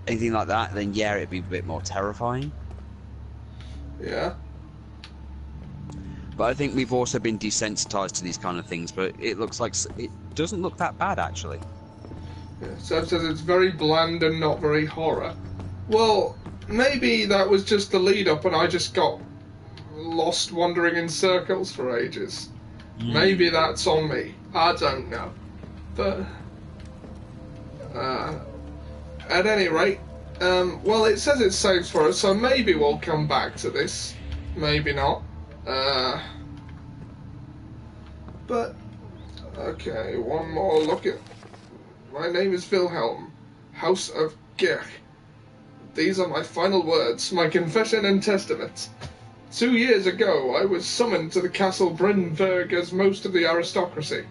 anything like that, then yeah, it'd be a bit more terrifying. Yeah. But I think we've also been desensitized to these kind of things, but it looks like it doesn't look that bad, actually. Yeah, Sam says it's very bland and not very horror. Well, maybe that was just the lead up and I just got lost wandering in circles for ages. Maybe that's on me. I don't know. But at any rate, well, it says it saves for us, so maybe we'll come back to this. Maybe not. But okay, one more look at. My name is Wilhelm, House of Gech. These are my final words, my confession and testament. 2 years ago, I was summoned to the castle Brennenburg as most of the aristocracy.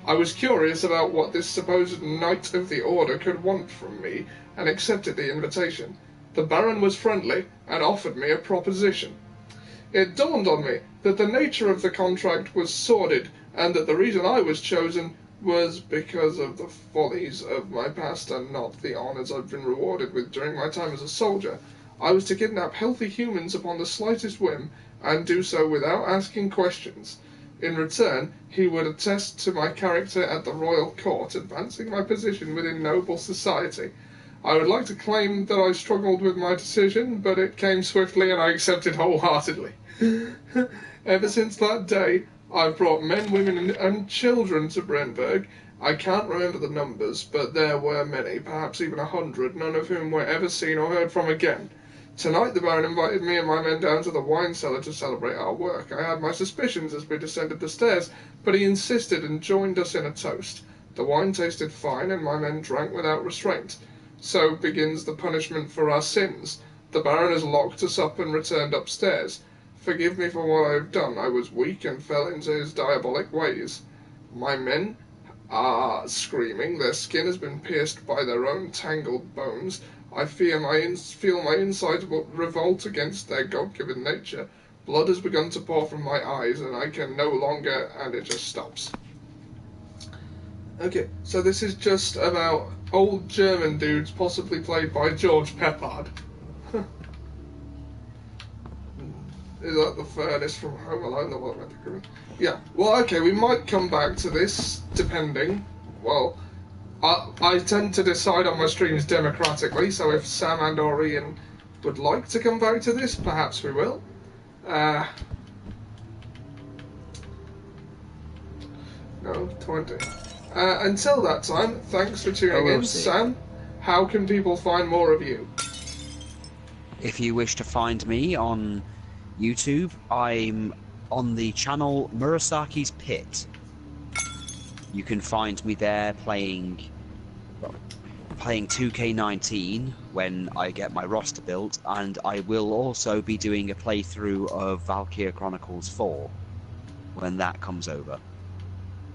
I was curious about what this supposed Knight of the Order could want from me, and accepted the invitation. The Baron was friendly, and offered me a proposition. It dawned on me that the nature of the contract was sordid, and that the reason I was chosen was because of the follies of my past and not the honours I've been rewarded with during my time as a soldier. I was to kidnap healthy humans upon the slightest whim, and do so without asking questions. In return, he would attest to my character at the royal court, advancing my position within noble society. I would like to claim that I struggled with my decision, but it came swiftly and I accepted wholeheartedly. Ever since that day, I've brought men, women, and children to Brennenburg. I can't remember the numbers, but there were many, perhaps even 100, none of whom were ever seen or heard from again. Tonight the Baron invited me and my men down to the wine cellar to celebrate our work. I had my suspicions as we descended the stairs, but he insisted and joined us in a toast. The wine tasted fine, and my men drank without restraint. So begins the punishment for our sins. The Baron has locked us up and returned upstairs. Forgive me for what I have done. I was weak and fell into his diabolic ways. My men are screaming. Their skin has been pierced by their own tangled bones. I feel my insides will revolt against their God-given nature. Blood has begun to pour from my eyes, and I can no longer, and it just stops. Okay, so this is just about old German dudes, possibly played by George Peppard. Is that the furnace from Home Alone? The one with the Yeah, well, okay, we might come back to this, depending. Well, I tend to decide on my streams democratically, so if Sam and or Ian would like to come back to this, perhaps we will. No, 20. Until that time, thanks for tuning in. Sam, how can people find more of you? If you wish to find me on YouTube, I'm on the channel Murasaki's Pit. You can find me there playing 2K19 when I get my roster built, and I will also be doing a playthrough of Valkyria Chronicles 4 when that comes over,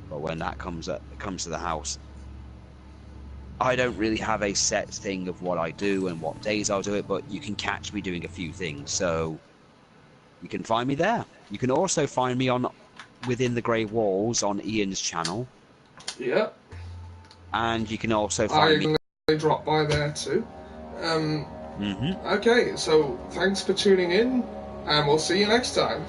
or when that comes to the house. I don't really have a set thing of what I do and what days I'll do it, but you can catch me doing a few things, so you can find me there. You can also find me on Within the Grey Walls on Ian's channel. Yeah. And you can also find me... I drop by there too. Okay, so thanks for tuning in, and we'll see you next time.